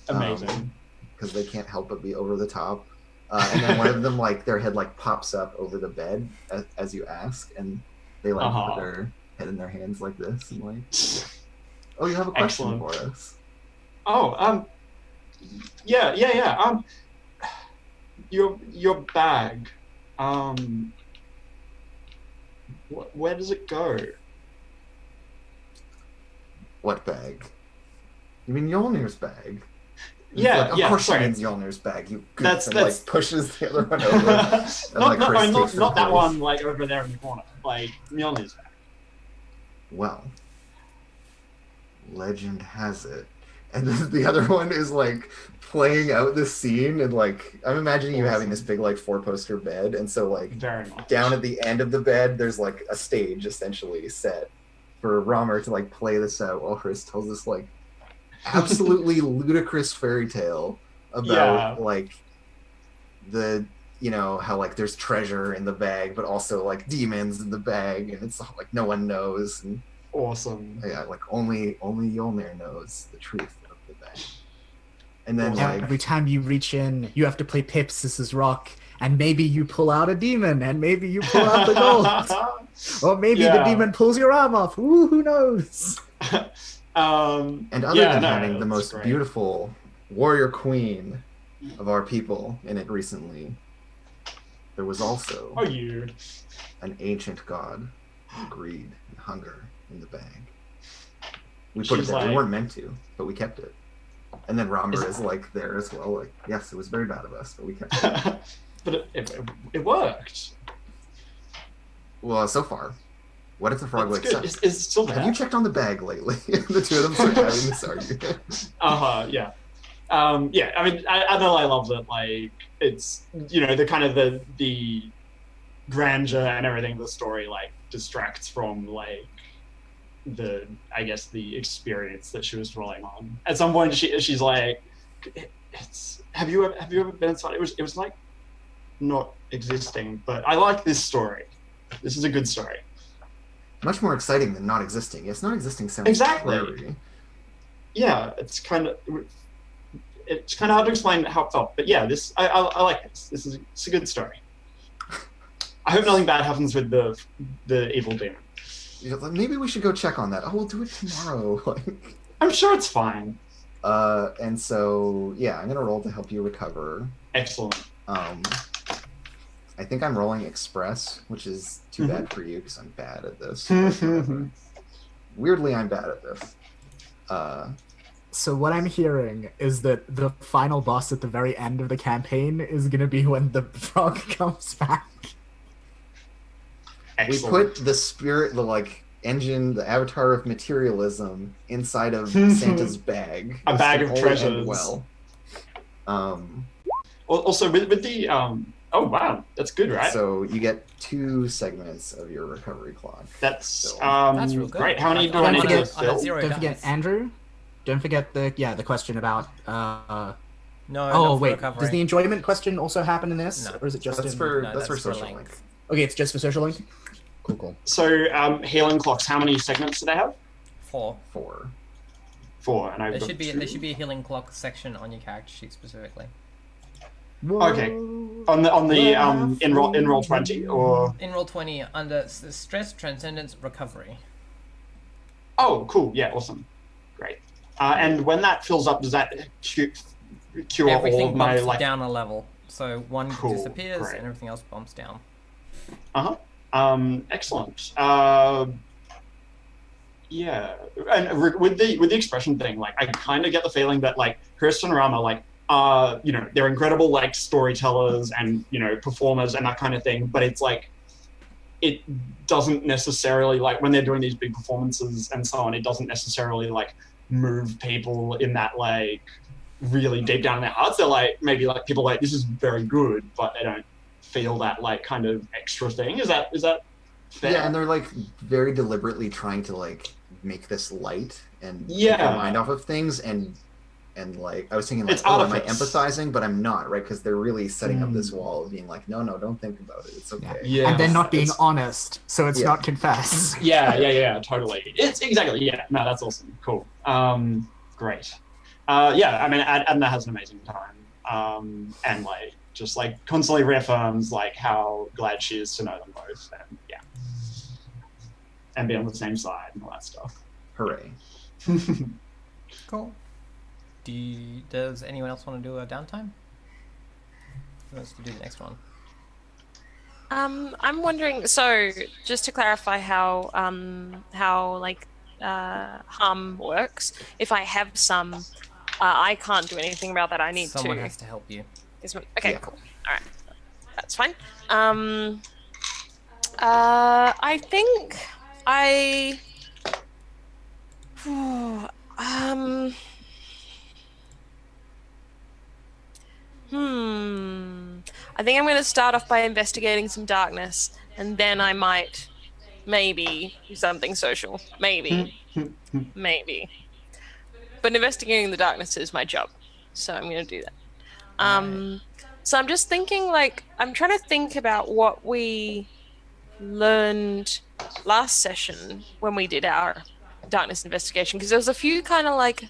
Amazing. Because they can't help but be over the top. And then one of them, like, their head, like, pops up over the bed as you ask, and they, like, put their head in their hands like this, and, like, oh, you have a question for us. Oh, yeah. Your bag, where does it go? What bag? You mean Yolnir's bag? Yeah, like, of course she means Yolnir's bag. You goof, That's like pushes the other one over. And, not that one, like over there in the corner. Like Mjolnir's bag. Well, legend has it, and then the other one is like playing out this scene, and like I'm imagining you having this big like 4-poster bed, and so like Very much. down at the end of the bed there's like a stage essentially set for Romer to like play this out while Chris tells this like absolutely ludicrous fairy tale about like the how like there's treasure in the bag but also like demons in the bag, and it's like no one knows, and Awesome. yeah, like only Yolnir knows the truth of the bag. And then every time you reach in, you have to play Pips, This Is Rock, and maybe you pull out a demon, and maybe you pull out the gold. Or maybe the demon pulls your arm off. Ooh, who knows? And other than having the most beautiful warrior queen of our people in it recently, there was also an ancient god of greed and hunger in the bag. We put it there. We weren't meant to, but we kept it. And then Romer is like there as well. Like, yes, it was very bad of us, but we kept it. But it worked. Well, so far. What if the frog wakes up? Is it still there? Have you checked on the bag lately? The two of them start having this argument. Yeah. I mean, I know I love that. Like, it's the kind of the grandeur and everything of the story like distracts from like the experience that she was relying on. At some point, she's like, have you ever been inside? It was like not existing, but I like this story. This is a good story. Much more exciting than not existing. Yes, not existing sounds exactly. Scary. Yeah, it's kind of hard to explain how it felt, but yeah, I like this. It's a good story. I hope nothing bad happens with the evil demon. Maybe we should go check on that. Oh, we'll do it tomorrow. I'm sure it's fine. And so yeah, I'm gonna roll to help you recover. Excellent. I think I'm rolling Express, which is too bad for you because I'm bad at this. Weirdly, I'm bad at this. So what I'm hearing is that the final boss at the very end of the campaign is going to be when the frog comes back. Excellent. We put the spirit, the engine, the avatar of materialism inside of Santa's bag. A bag of treasures. Well. Also with the oh wow, that's good, right? So you get 2 segments of your recovery clock. That's real good. Great. How many do I need to fill? Don't forget Andrew. Don't forget the question about No. Oh wait, does the enjoyment question also happen in this, No. or is it just that's for social link? Okay, it's just for social link. Cool. So healing clocks. How many segments do they have? 4. 4, and I've There got should be 2. there should be a healing clock section on your character sheet specifically. Okay. On the in roll 20 or in roll 20 under stress, transcendence, recovery. Oh, cool. Yeah, awesome. Great. And when that fills up, does that cure Everything all of my bumps down a level. So one Cool, disappears great. and everything else bumps down. Excellent. Yeah, and with the expression thing, like I kind of get the feeling that like Kirsten and Rama, like they're incredible like storytellers and performers and that kind of thing, but it's like it doesn't necessarily like when they're doing these big performances and so on, it doesn't necessarily like move people in that like really deep down in their hearts. They're like maybe like people like this is very good, but they don't feel that like kind of extra thing. Is that fair? Yeah, and they're like very deliberately trying to like make this light and take your mind off of things, and like I was thinking like, am I empathizing? But I'm not, right? Because they're really setting up this wall of being like, no, don't think about it. It's okay. Yeah. And they're not being honest, so it's not confess. Yeah, totally. It's exactly, no, that's awesome. Cool. Great. I mean, Adna has an amazing time. And like, just like constantly reaffirms like how glad she is to know them both, and and be on the same side and all that stuff. Hooray. Cool. Does anyone else want to do a downtime? Who wants to do the next one? I'm wondering. So, just to clarify how harm works. If I have some, I can't do anything about that. I need Someone has to help you. Okay, cool. All right, that's fine. I think I think I'm going to start off by investigating some darkness, and then I might maybe do something social. Maybe. Maybe. But investigating the darkness is my job, so I'm going to do that. So I'm just thinking, like, I'm trying to think about what we learned last session when we did our darkness investigation, because there was a few kind of like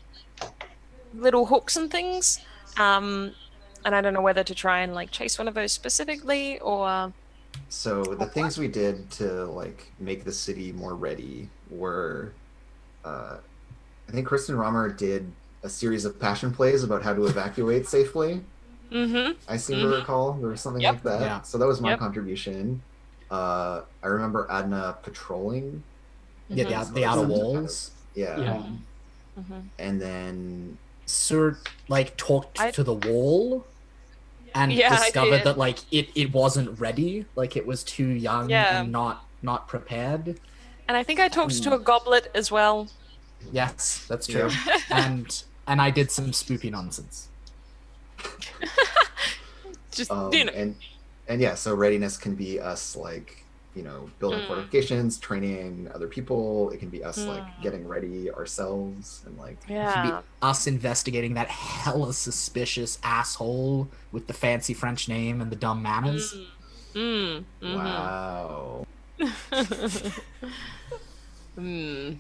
little hooks and things. And I don't know whether to try and like chase one of those specifically or So the things we did to like make the city more ready were, I think Kristen Romer did a series of passion plays about how to evacuate safely. I seem to recall there was something Yep. like that. Yeah. So that was my Yep. contribution. I remember Adna patrolling. Yeah, Mhm. the outer Kind of- walls. yeah. Mhm. And then Sur like talked I- to the wall and Yeah, I discovered did. that like it wasn't ready, like it was too young Yeah. and not prepared. And I think I talked to a goblet as well. Yes, that's true. Yeah. And I did some spoopy nonsense. Just and yeah, so readiness can be us like, building fortifications, training other people. It can be us like getting ready ourselves and like It could yeah. be us investigating that hella suspicious asshole with the fancy French name and the dumb manners. wow. Mm.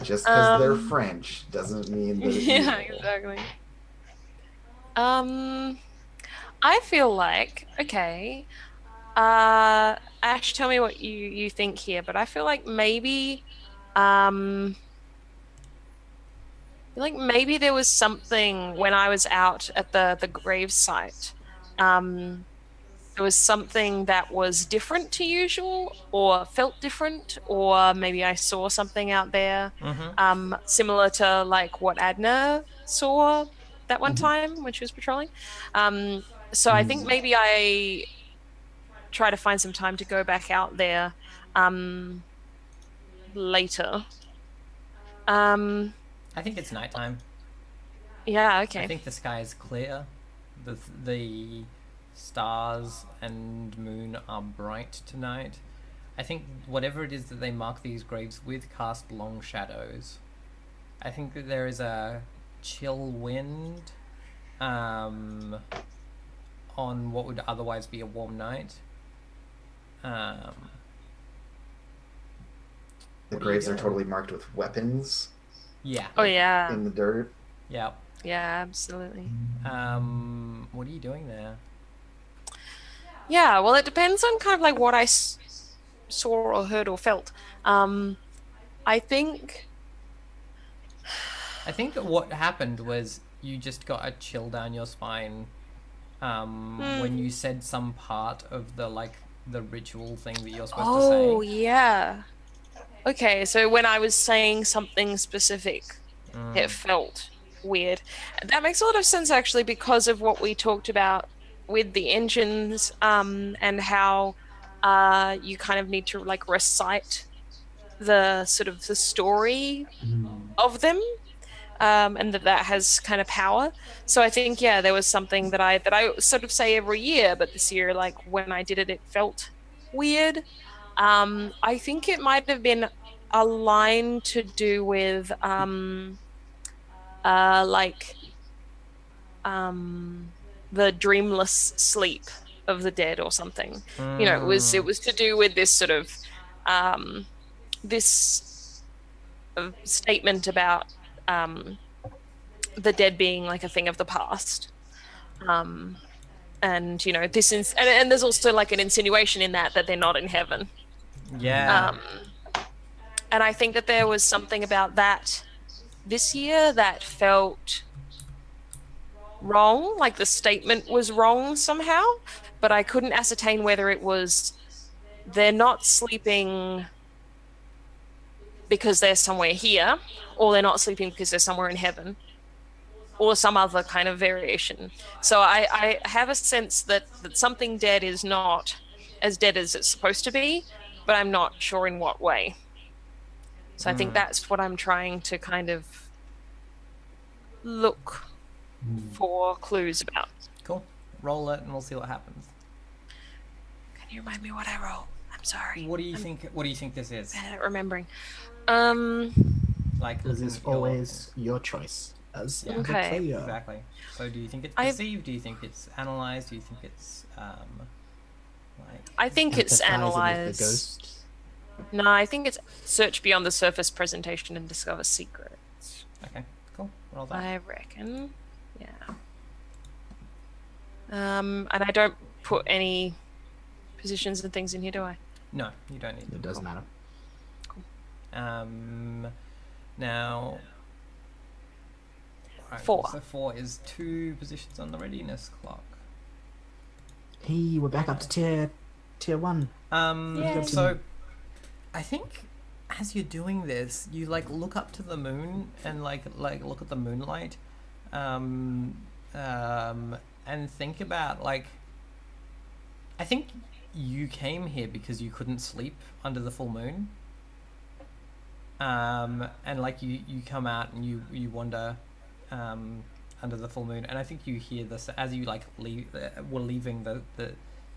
Just because they're French doesn't mean they're Yeah, evil. exactly. I feel like okay. Ash, tell me what you think here, but I feel like maybe there was something when I was out at the grave site. There was something that was different to usual or felt different, or maybe I saw something out there similar to like what Adna saw that one time when she was patrolling. So I think maybe I try to find some time to go back out there later. I think it's nighttime. Yeah, I okay. think the sky is clear. The stars and moon are bright tonight. I think whatever it is that they mark these graves with cast long shadows. I think that there is a chill wind on what would otherwise be a warm night. The What are you graves are doing? totally marked with weapons Yeah. Oh yeah. in the dirt. Yeah. Yeah, absolutely. What are you doing there? Yeah, well, it depends on kind of like what I saw or heard or felt. I think. I think what happened was you just got a chill down your spine when you said some part of the ritual thing that you're supposed to say. Oh yeah. Okay, so when I was saying something specific, it felt weird. That makes a lot of sense actually because of what we talked about with the engines and how you kind of need to like recite the sort of the story of them and that has kind of power. So I think yeah, there was something that I sort of say every year, but this year like when I did it, it felt weird. I think it might have been a line to do with like the dreamless sleep of the dead or something. You know, it was to do with this sort of this statement about the dead being like a thing of the past. And you know, and there's also like an insinuation in that they're not in heaven. Yeah. And I think that there was something about that this year that felt wrong, like the statement was wrong somehow, but I couldn't ascertain whether it was they're not sleeping because they're somewhere here, or they're not sleeping because they're somewhere in heaven, or some other kind of variation. So I have a sense that something dead is not as dead as it's supposed to be, but I'm not sure in what way. So I think that's what I'm trying to kind of look for clues about. Cool. roll it, and we'll see what happens. Can you remind me what I roll? I'm sorry. What do you think? What do you think this is? Bad at remembering. Like, This looking is at your- always your choice as Yeah. the Okay. player. exactly. So, do you think it's I've- perceived? Do you think it's analyzed? Do you think it's like? I think it's Empathizing with analyze. the ghost. No, I think it's search beyond the surface presentation and discover secrets. Okay, cool. Roll that. I reckon. Yeah. And I don't put any positions and things in here, do I? No, you don't need. It doesn't matter. Now. Right, 4. So 4 is 2 positions on the readiness clock. Hey, we're back up to tier 1. Yay. So I think as you're doing this, you like look up to the moon and like look at the moonlight, and think about like. I think you came here because you couldn't sleep under the full moon. And like you come out and you wander, under the full moon, and I think you hear this as you like were leaving the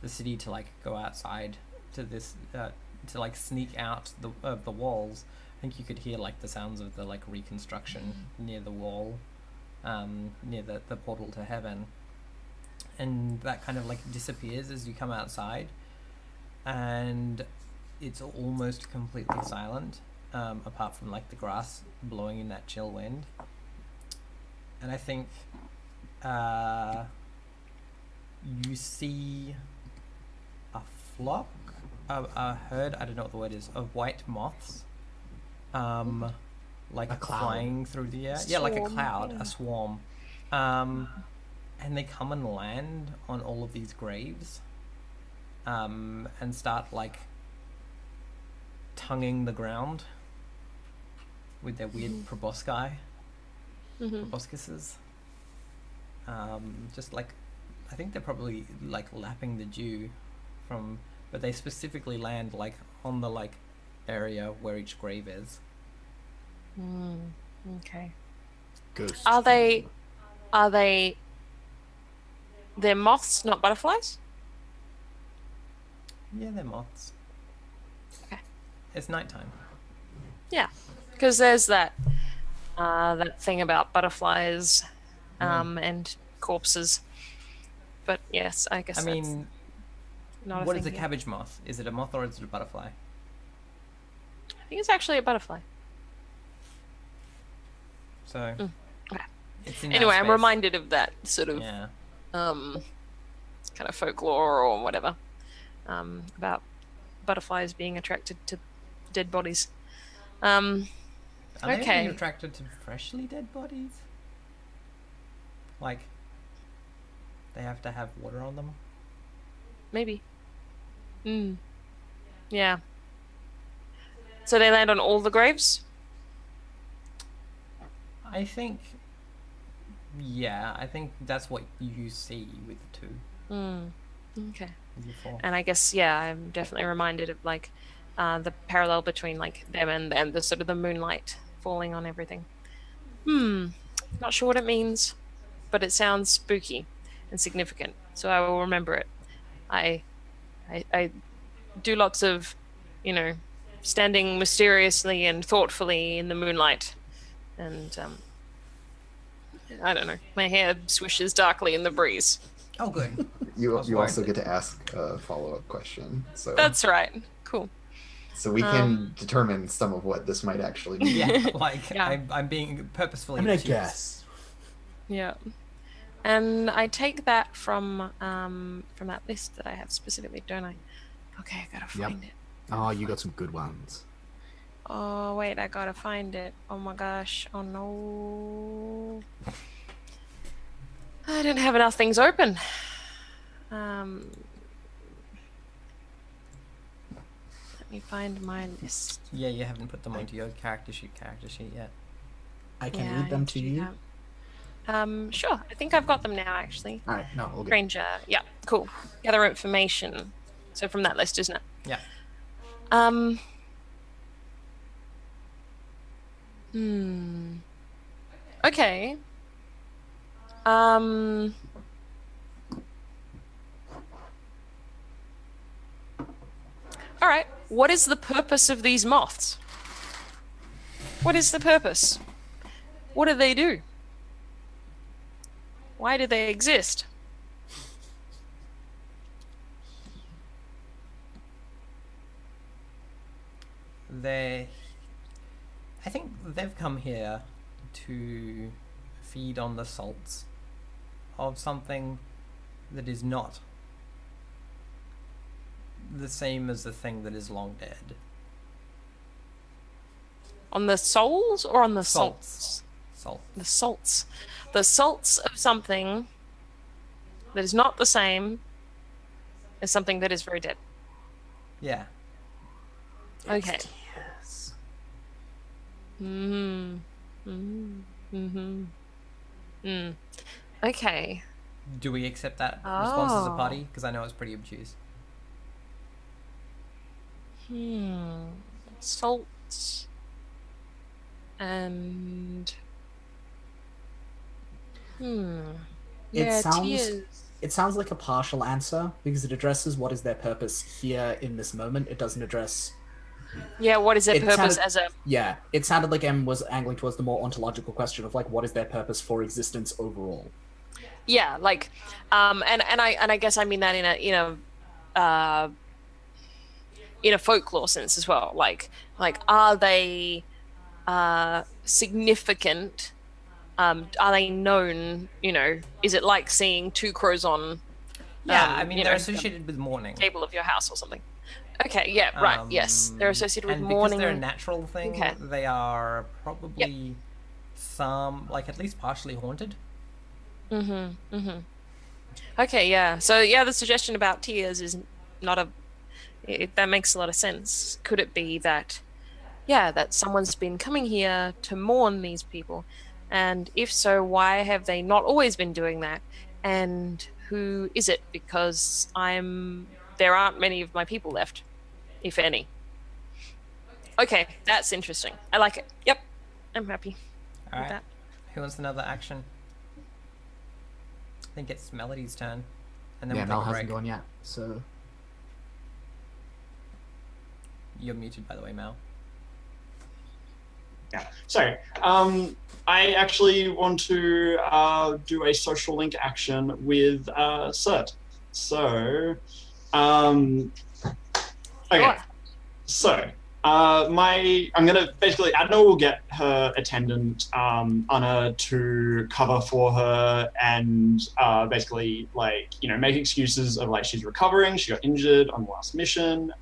city to like go outside to this to like sneak out the walls. I think you could hear like the sounds of the like reconstruction near the wall, near the portal to heaven, and that kind of like disappears as you come outside, and it's almost completely silent, apart from like the grass blowing in that chill wind. And I think you see a flock, a herd, I don't know what the word is, of white moths, like A cloud. flying through the air. Yeah, like a Swarm, cloud, yeah. a swarm. And they come and land on all of these graves, and start like tonguing the ground with their weird proboscis. Proboscises. Just like, I think they're probably like lapping the dew from, but they specifically land like on the like area where each grave is. Okay. Ghost. Are they? They're moths, not butterflies. Yeah, they're moths. Okay. It's nighttime. Yeah, because there's that thing about butterflies, and corpses. But yes, I guess I that's mean, not a what thing is a here. cabbage moth? Is it a moth or is it a butterfly? I think it's actually a butterfly. So Okay. it's in that Anyway, I'm space. reminded of that sort of Yeah. kind of folklore or whatever, about butterflies being attracted to dead bodies. Are they Okay. only attracted to freshly dead bodies? Like, they have to have water on them? Maybe. Yeah. So they land on all the graves? I think, yeah, I think that's what you see with the 2. Okay. With the 4. And I guess, yeah, I'm definitely reminded of like the parallel between like them and the sort of the moonlight falling on everything. Not sure what it means, but it sounds spooky and significant, so I will remember it. I do lots of, standing mysteriously and thoughtfully in the moonlight, and I don't know, my hair swishes darkly in the breeze. Oh, good. You was also worried. get to ask a follow-up question, so That's right. Cool. we can determine some of what this might actually mean. Yeah, like, Yeah. I'm being purposefully I'm gonna obtuse. guess. Yeah. And I take that from that list that I have specifically, don't I? Okay, I gotta find it. Oh, you got some good ones. Oh wait, I gotta find it. Oh my gosh. Oh no. I didn't have enough things open. Let me find my list. Yeah, you haven't put them onto your character sheet yet. I can Yeah, read I them need to do you. that. Sure. I think I've got them now, actually. All right, no, all good. Ranger. Yeah, cool. Gather information. So from that list, isn't it? Yeah. Okay. what is the purpose of these moths? What is the purpose? What do they do? Why do they exist? I think they've come here to feed on the salts of something that is not the same as the thing that is long dead. On the souls or on the Salts. salts? Salt. The salts. The salts of something that is not the same as something that is very dead. Yeah. Okay. Yes. Okay. Do we accept that response as a Oh. party? Because I know it's pretty obtuse. Salts. And yeah, tears. It sounds like a partial answer because it addresses what is their purpose here in this moment. It doesn't address. Yeah, what is their It purpose sounded- as a Yeah, it sounded like M was angling towards the more ontological question of like what is their purpose for existence overall. yeah, like and I guess I mean that in a folklore sense as well. Like are they significant? Are they known? Is it like seeing two crows on Yeah, I mean, you they're know, associated with mourning. table of your house or something? Okay, yeah, right, yes, they're associated with and mourning. because they're a natural thing, Okay. they are probably at least partially haunted. Okay, yeah. So yeah, the suggestion about tears is not that makes a lot of sense. Could it be that, yeah, that someone's been coming here to mourn these people? And if so, why have they not always been doing that? And who is it? Because there aren't many of my people left, if any. Okay, that's interesting. I like it. Yep, I'm happy All with right. that. Who wants another action? I think it's Melody's turn, and then Yeah, we'll Mel take a hasn't break. gone yet, so You're muted, by the way, Mel. Yeah. So, I actually want to do a social link action with Cert. So, okay. Sure. So, I'm gonna basically Adna will get her attendant Anna to cover for her and basically make excuses of like she's recovering, she got injured on the last mission,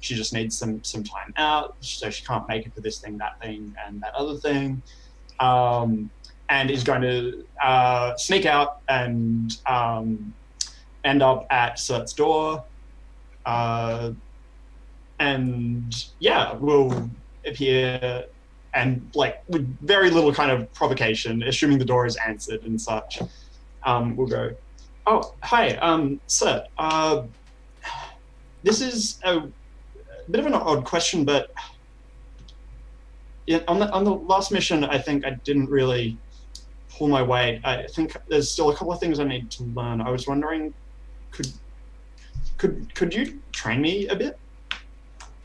she just needs some time out, so she can't make it to this thing, that thing, and that other thing, and is going to sneak out and end up at Cert's door. And yeah, will appear and with very little kind of provocation, assuming the door is answered and such, we'll go, oh, hi, sir, this is a bit of an odd question, but on the last mission, I think I didn't really pull my weight. I think there's still a couple of things I need to learn. I was wondering, could you train me a bit?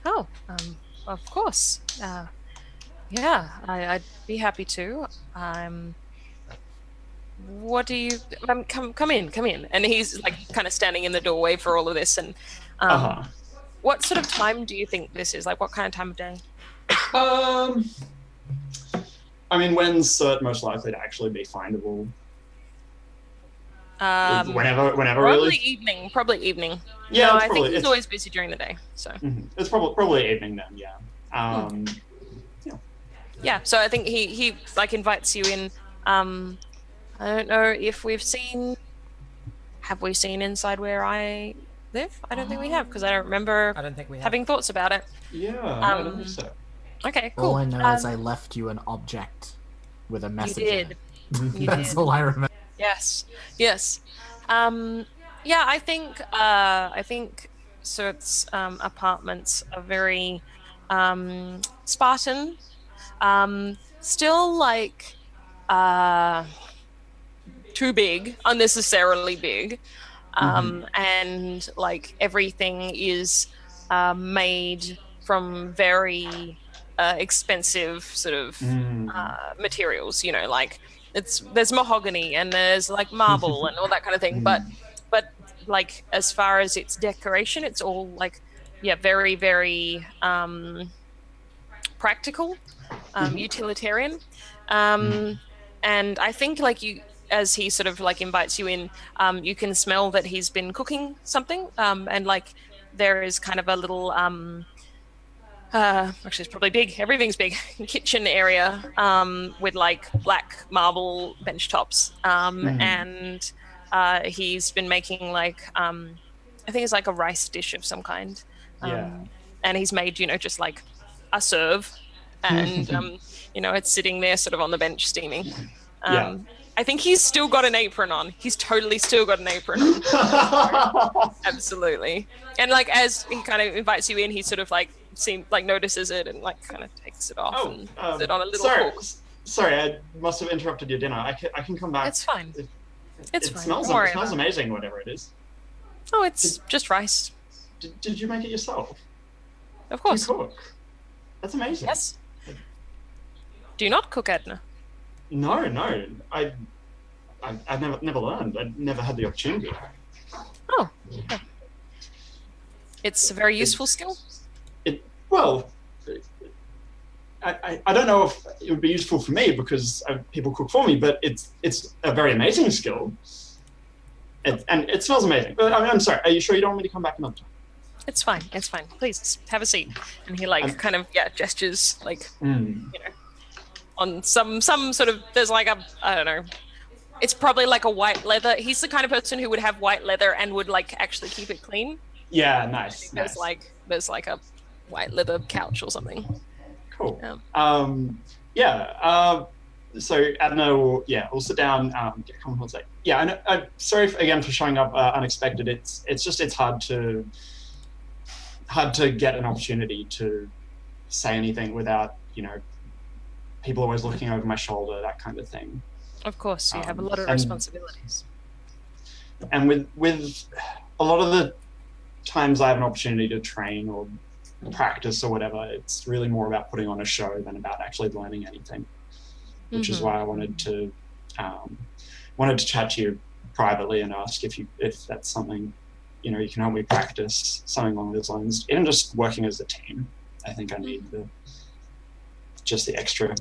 Oh, of course. Yeah, I'd be happy to. What do you? Come in. And he's like kind of standing in the doorway for all of this. And what sort of time do you think this is? Like, what kind of time of day? I mean, when's Cert most likely to actually be findable? Whenever Probably really. Probably evening. Yeah, no, it's I probably, think he's always busy during the day. So it's probably evening then. Yeah. yeah. So I think he like invites you in. I don't know if have we seen inside where I live? I don't think we have, because I don't remember I don't think we have. having thoughts about it. Yeah, no, I don't think so. Okay, cool. all I know is I left you an object with a message. You did. You That's did. all I remember. Yes. Yeah, I think Surt's apartments are very Spartan. Still like too big, unnecessarily big. And like everything is made from very expensive sort of materials. You know, like there's mahogany and there's like marble and all that kind of thing. But like as far as its decoration, it's all like very very practical, utilitarian. And I think like as he sort of like invites you in, you can smell that he's been cooking something, and like there is kind of a little actually it's probably big, everything's big, kitchen area with like black marble bench tops, and he's been making like I think it's like a rice dish of some kind, and he's made just like a serve, and it's sitting there sort of on the bench steaming. I think he's still got an apron on. He's totally still got an apron on. Absolutely. And like as he kind of invites you in, he sort of like notices it and like kind of takes it off and puts it on a little fork. Sorry, I must have interrupted your dinner. I can come back. It's fine. It smells amazing, whatever it is. Oh, it's just rice. Did you make it yourself? Of course. Do you cook? That's amazing. Yes. Do you not cook, Edna? No. I've never learned. I never had the opportunity. Oh. Yeah. It's a very useful skill. I don't know if it would be useful for me because people cook for me, but it's a very amazing skill. And it smells amazing. But I'm sorry. Are you sure you don't want me to come back another time? It's fine. Please have a seat. And he kind of gestures like on some sort of, there's like I don't know. It's probably like a white leather. He's the kind of person who would have white leather and would like actually keep it clean. Yeah, nice. There's like a white leather couch or something. Cool. So Adna will sit down. Get comfortable. Say, I'm sorry again for showing up unexpected. It's hard to get an opportunity to say anything without people always looking over my shoulder, that kind of thing. Of course, you have a lot of responsibilities. And with a lot of the times I have an opportunity to train or practice or whatever, it's really more about putting on a show than about actually learning anything, which is why I wanted to chat to you privately and ask if that's something you can help me practice, something along those lines. Even just working as a team, I think I need just the extra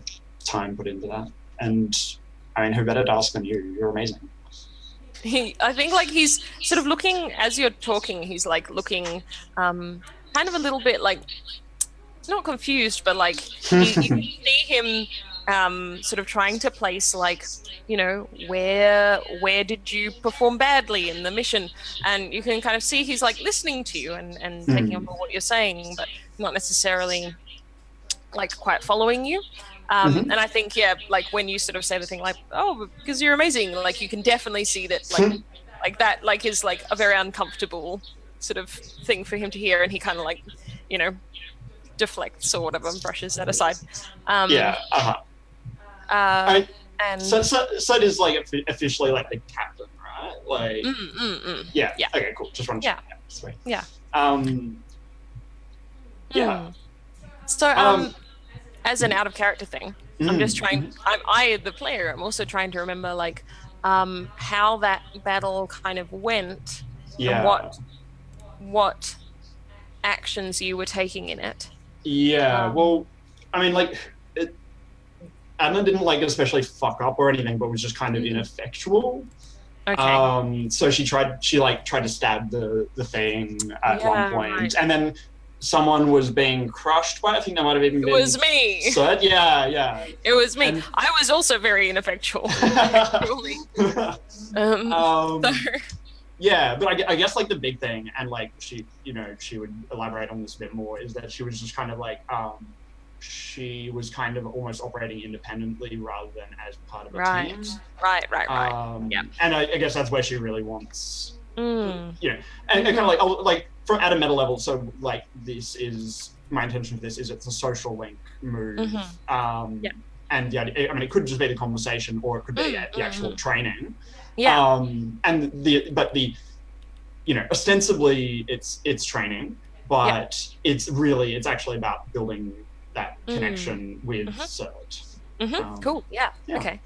time put into that. And I mean, who better to ask than you? You're amazing. I think like he's sort of looking, as you're talking, he's like looking kind of a little bit like, not confused, but like you see him sort of trying to place like, where did you perform badly in the mission? And you can kind of see he's like listening to you and taking on board what you're saying, but not necessarily like quite following you. And I think, like when you sort of say the thing like, oh, because you're amazing, like you can definitely see that like that like is like a very uncomfortable sort of thing for him to hear, and he kind of like, deflects or whatever and brushes that aside. And so it is like officially like the captain, right? Like yeah. Okay, cool. Just one. Yeah. Sweet. Yeah. Yeah. So as an out of character thing, I'm just trying. I the player. I'm also trying to remember like how that battle kind of went. Yeah. And what actions you were taking in it. Yeah. Well, I mean, like, Adna didn't like especially fuck up or anything, but was just kind of ineffectual. Okay. So she tried to stab the thing at one point, right. And then someone was being crushed by. I think that might have even been. It was me. Sud? Yeah. It was me. And I was also very ineffectual. Yeah, but I guess like the big thing, and like she would elaborate on this a bit more, is that she was just kind of like she was kind of almost operating independently rather than as part of a team. Right. Yeah. And I guess that's where she really wants, and kind of like from at a meta level. So like this is my intention for this is it's a social link move. And I mean it could just be the conversation, or it could be the actual training. Yeah. But ostensibly it's training. but it's actually about building that connection with Cert. Cool. Yeah. yeah. Okay.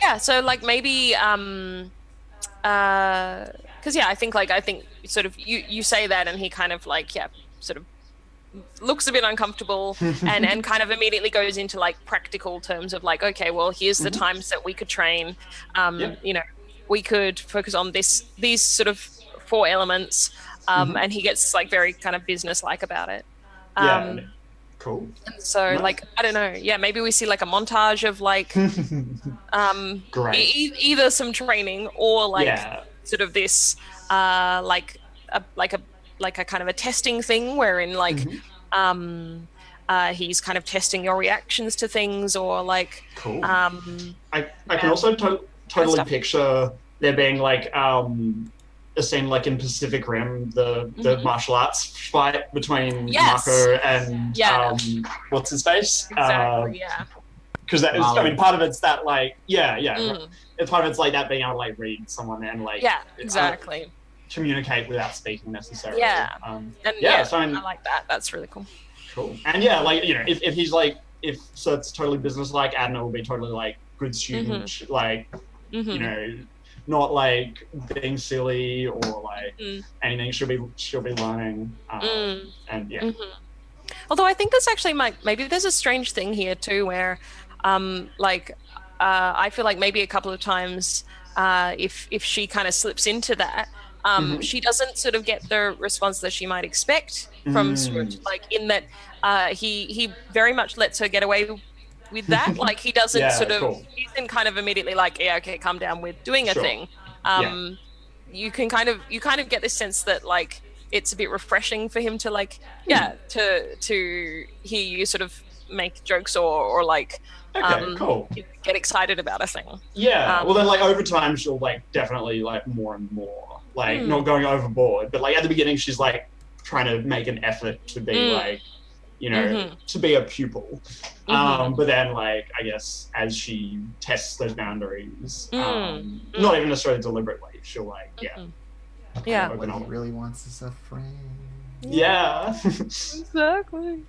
Yeah. So like maybe because I think sort of you say that and he kind of like sort of looks a bit uncomfortable and kind of immediately goes into like practical terms of like, okay, well, here's the times that we could train. You know, we could focus on these sort of 4 elements, and he gets like very kind of business-like about it. Cool. And so like I don't know, maybe we see like a montage of like Great. either some training or like sort of this like a kind of a testing thing wherein like he's kind of testing your reactions to things or like cool. I can also totally picture there being like a scene like in Pacific Rim, the martial arts fight between Marco and what's his face? Exactly. Because that is, I mean, part of it's that like, it's part of it's like that being able to like read someone and like, exactly, communicate without speaking necessarily. So I like that. That's really cool. Cool. And like you know, if he's like, so it's totally business like, Adna will be totally like good student, like you know, not like being silly or like anything. She'll be learning, and Although I think there's actually maybe there's a strange thing here too, where I feel like maybe a couple of times if she kind of slips into that, she doesn't sort of get the response that she might expect from Stuart, like in that he very much lets her get away with that. Like he doesn't he isn't kind of immediately like, okay, calm down with doing a thing. You kind of get this sense that like it's a bit refreshing for him to like to hear you sort of make jokes or like get excited about a thing. Well then like over time she'll like definitely like more and more like not going overboard, but like at the beginning she's like trying to make an effort to be like, you know, to be a pupil, but then like I guess as she tests those boundaries, not even necessarily deliberately, she'll like what he really wants is a friend. Exactly.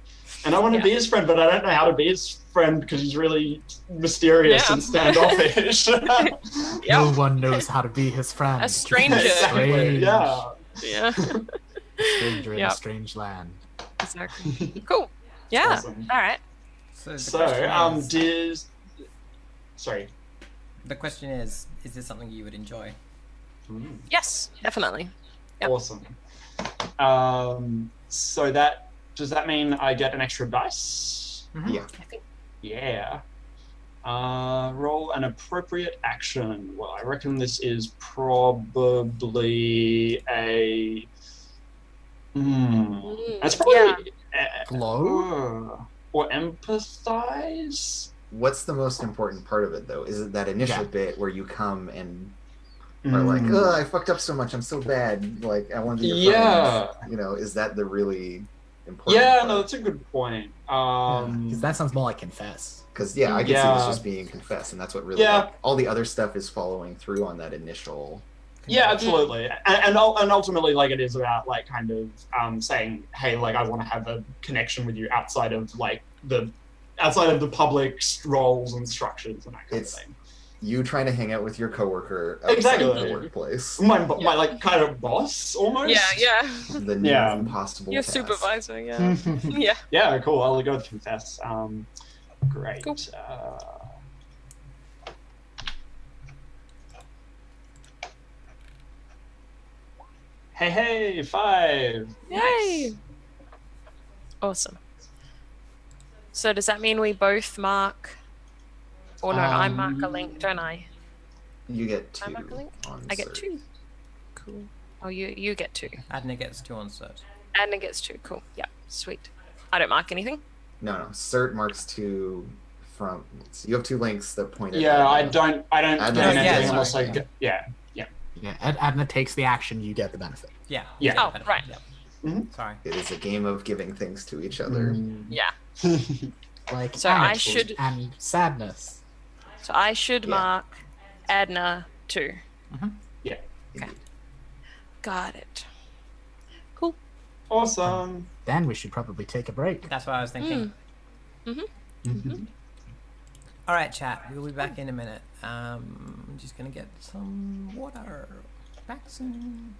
And I want to be his friend, but I don't know how to be his friend because he's really mysterious and standoffish. No one knows how to be his friend. A stranger. Exactly. Yeah. Stranger in a strange land. Exactly. Cool. Yeah. Awesome. All right. So the question is this something you would enjoy? Yes, definitely. Yep. Awesome. So does that mean I get an extra dice? Yeah. I think. Yeah. Roll an appropriate action. Well, I reckon this is probably a. That's probably glow or empathize. What's the most important part of it though? Is it that initial bit where you come and are like, "Oh, I fucked up so much. I'm so bad. Like, I want to be your friend." You know, is that the really important part? No, that's a good point. Because that sounds more like confess. Because I can see this just being confess, and that's what really like, all the other stuff is following through on that initial. Yeah, absolutely, and ultimately, like it is about like kind of saying, hey, like I want to have a connection with you outside of the public roles and structures and that kind of thing. You trying to hang out with your coworker outside of the workplace. My like kind of boss almost. Yeah. The near impossible your task. supervisor. Yeah, cool. I'll go with confess. Great. Cool. Hey, 5. Yay! Nice. Awesome. So does that mean we both mark? Or no, I mark a link, don't I? You get 2. I mark a link? On I get cert. 2. Cool. Oh, you get 2. Adna gets 2 on cert. Adna gets 2. Cool. Yeah, sweet. I don't mark anything. No. Cert marks 2 from. So you have 2 links that point. Yeah, I don't Adna get anything gets unless I one. get. Yeah. Adna takes the action, you get the benefit. Yeah. Oh, right. Sorry. It is a game of giving things to each other. Yeah. Like So I should. and sadness. So I should mark Adna 2. Yeah. Okay. Got it. Cool. Awesome. Then we should probably take a break. That's what I was thinking. Mhm. All right, chat. We'll be back in a minute. I'm just gonna get some water. Back soon.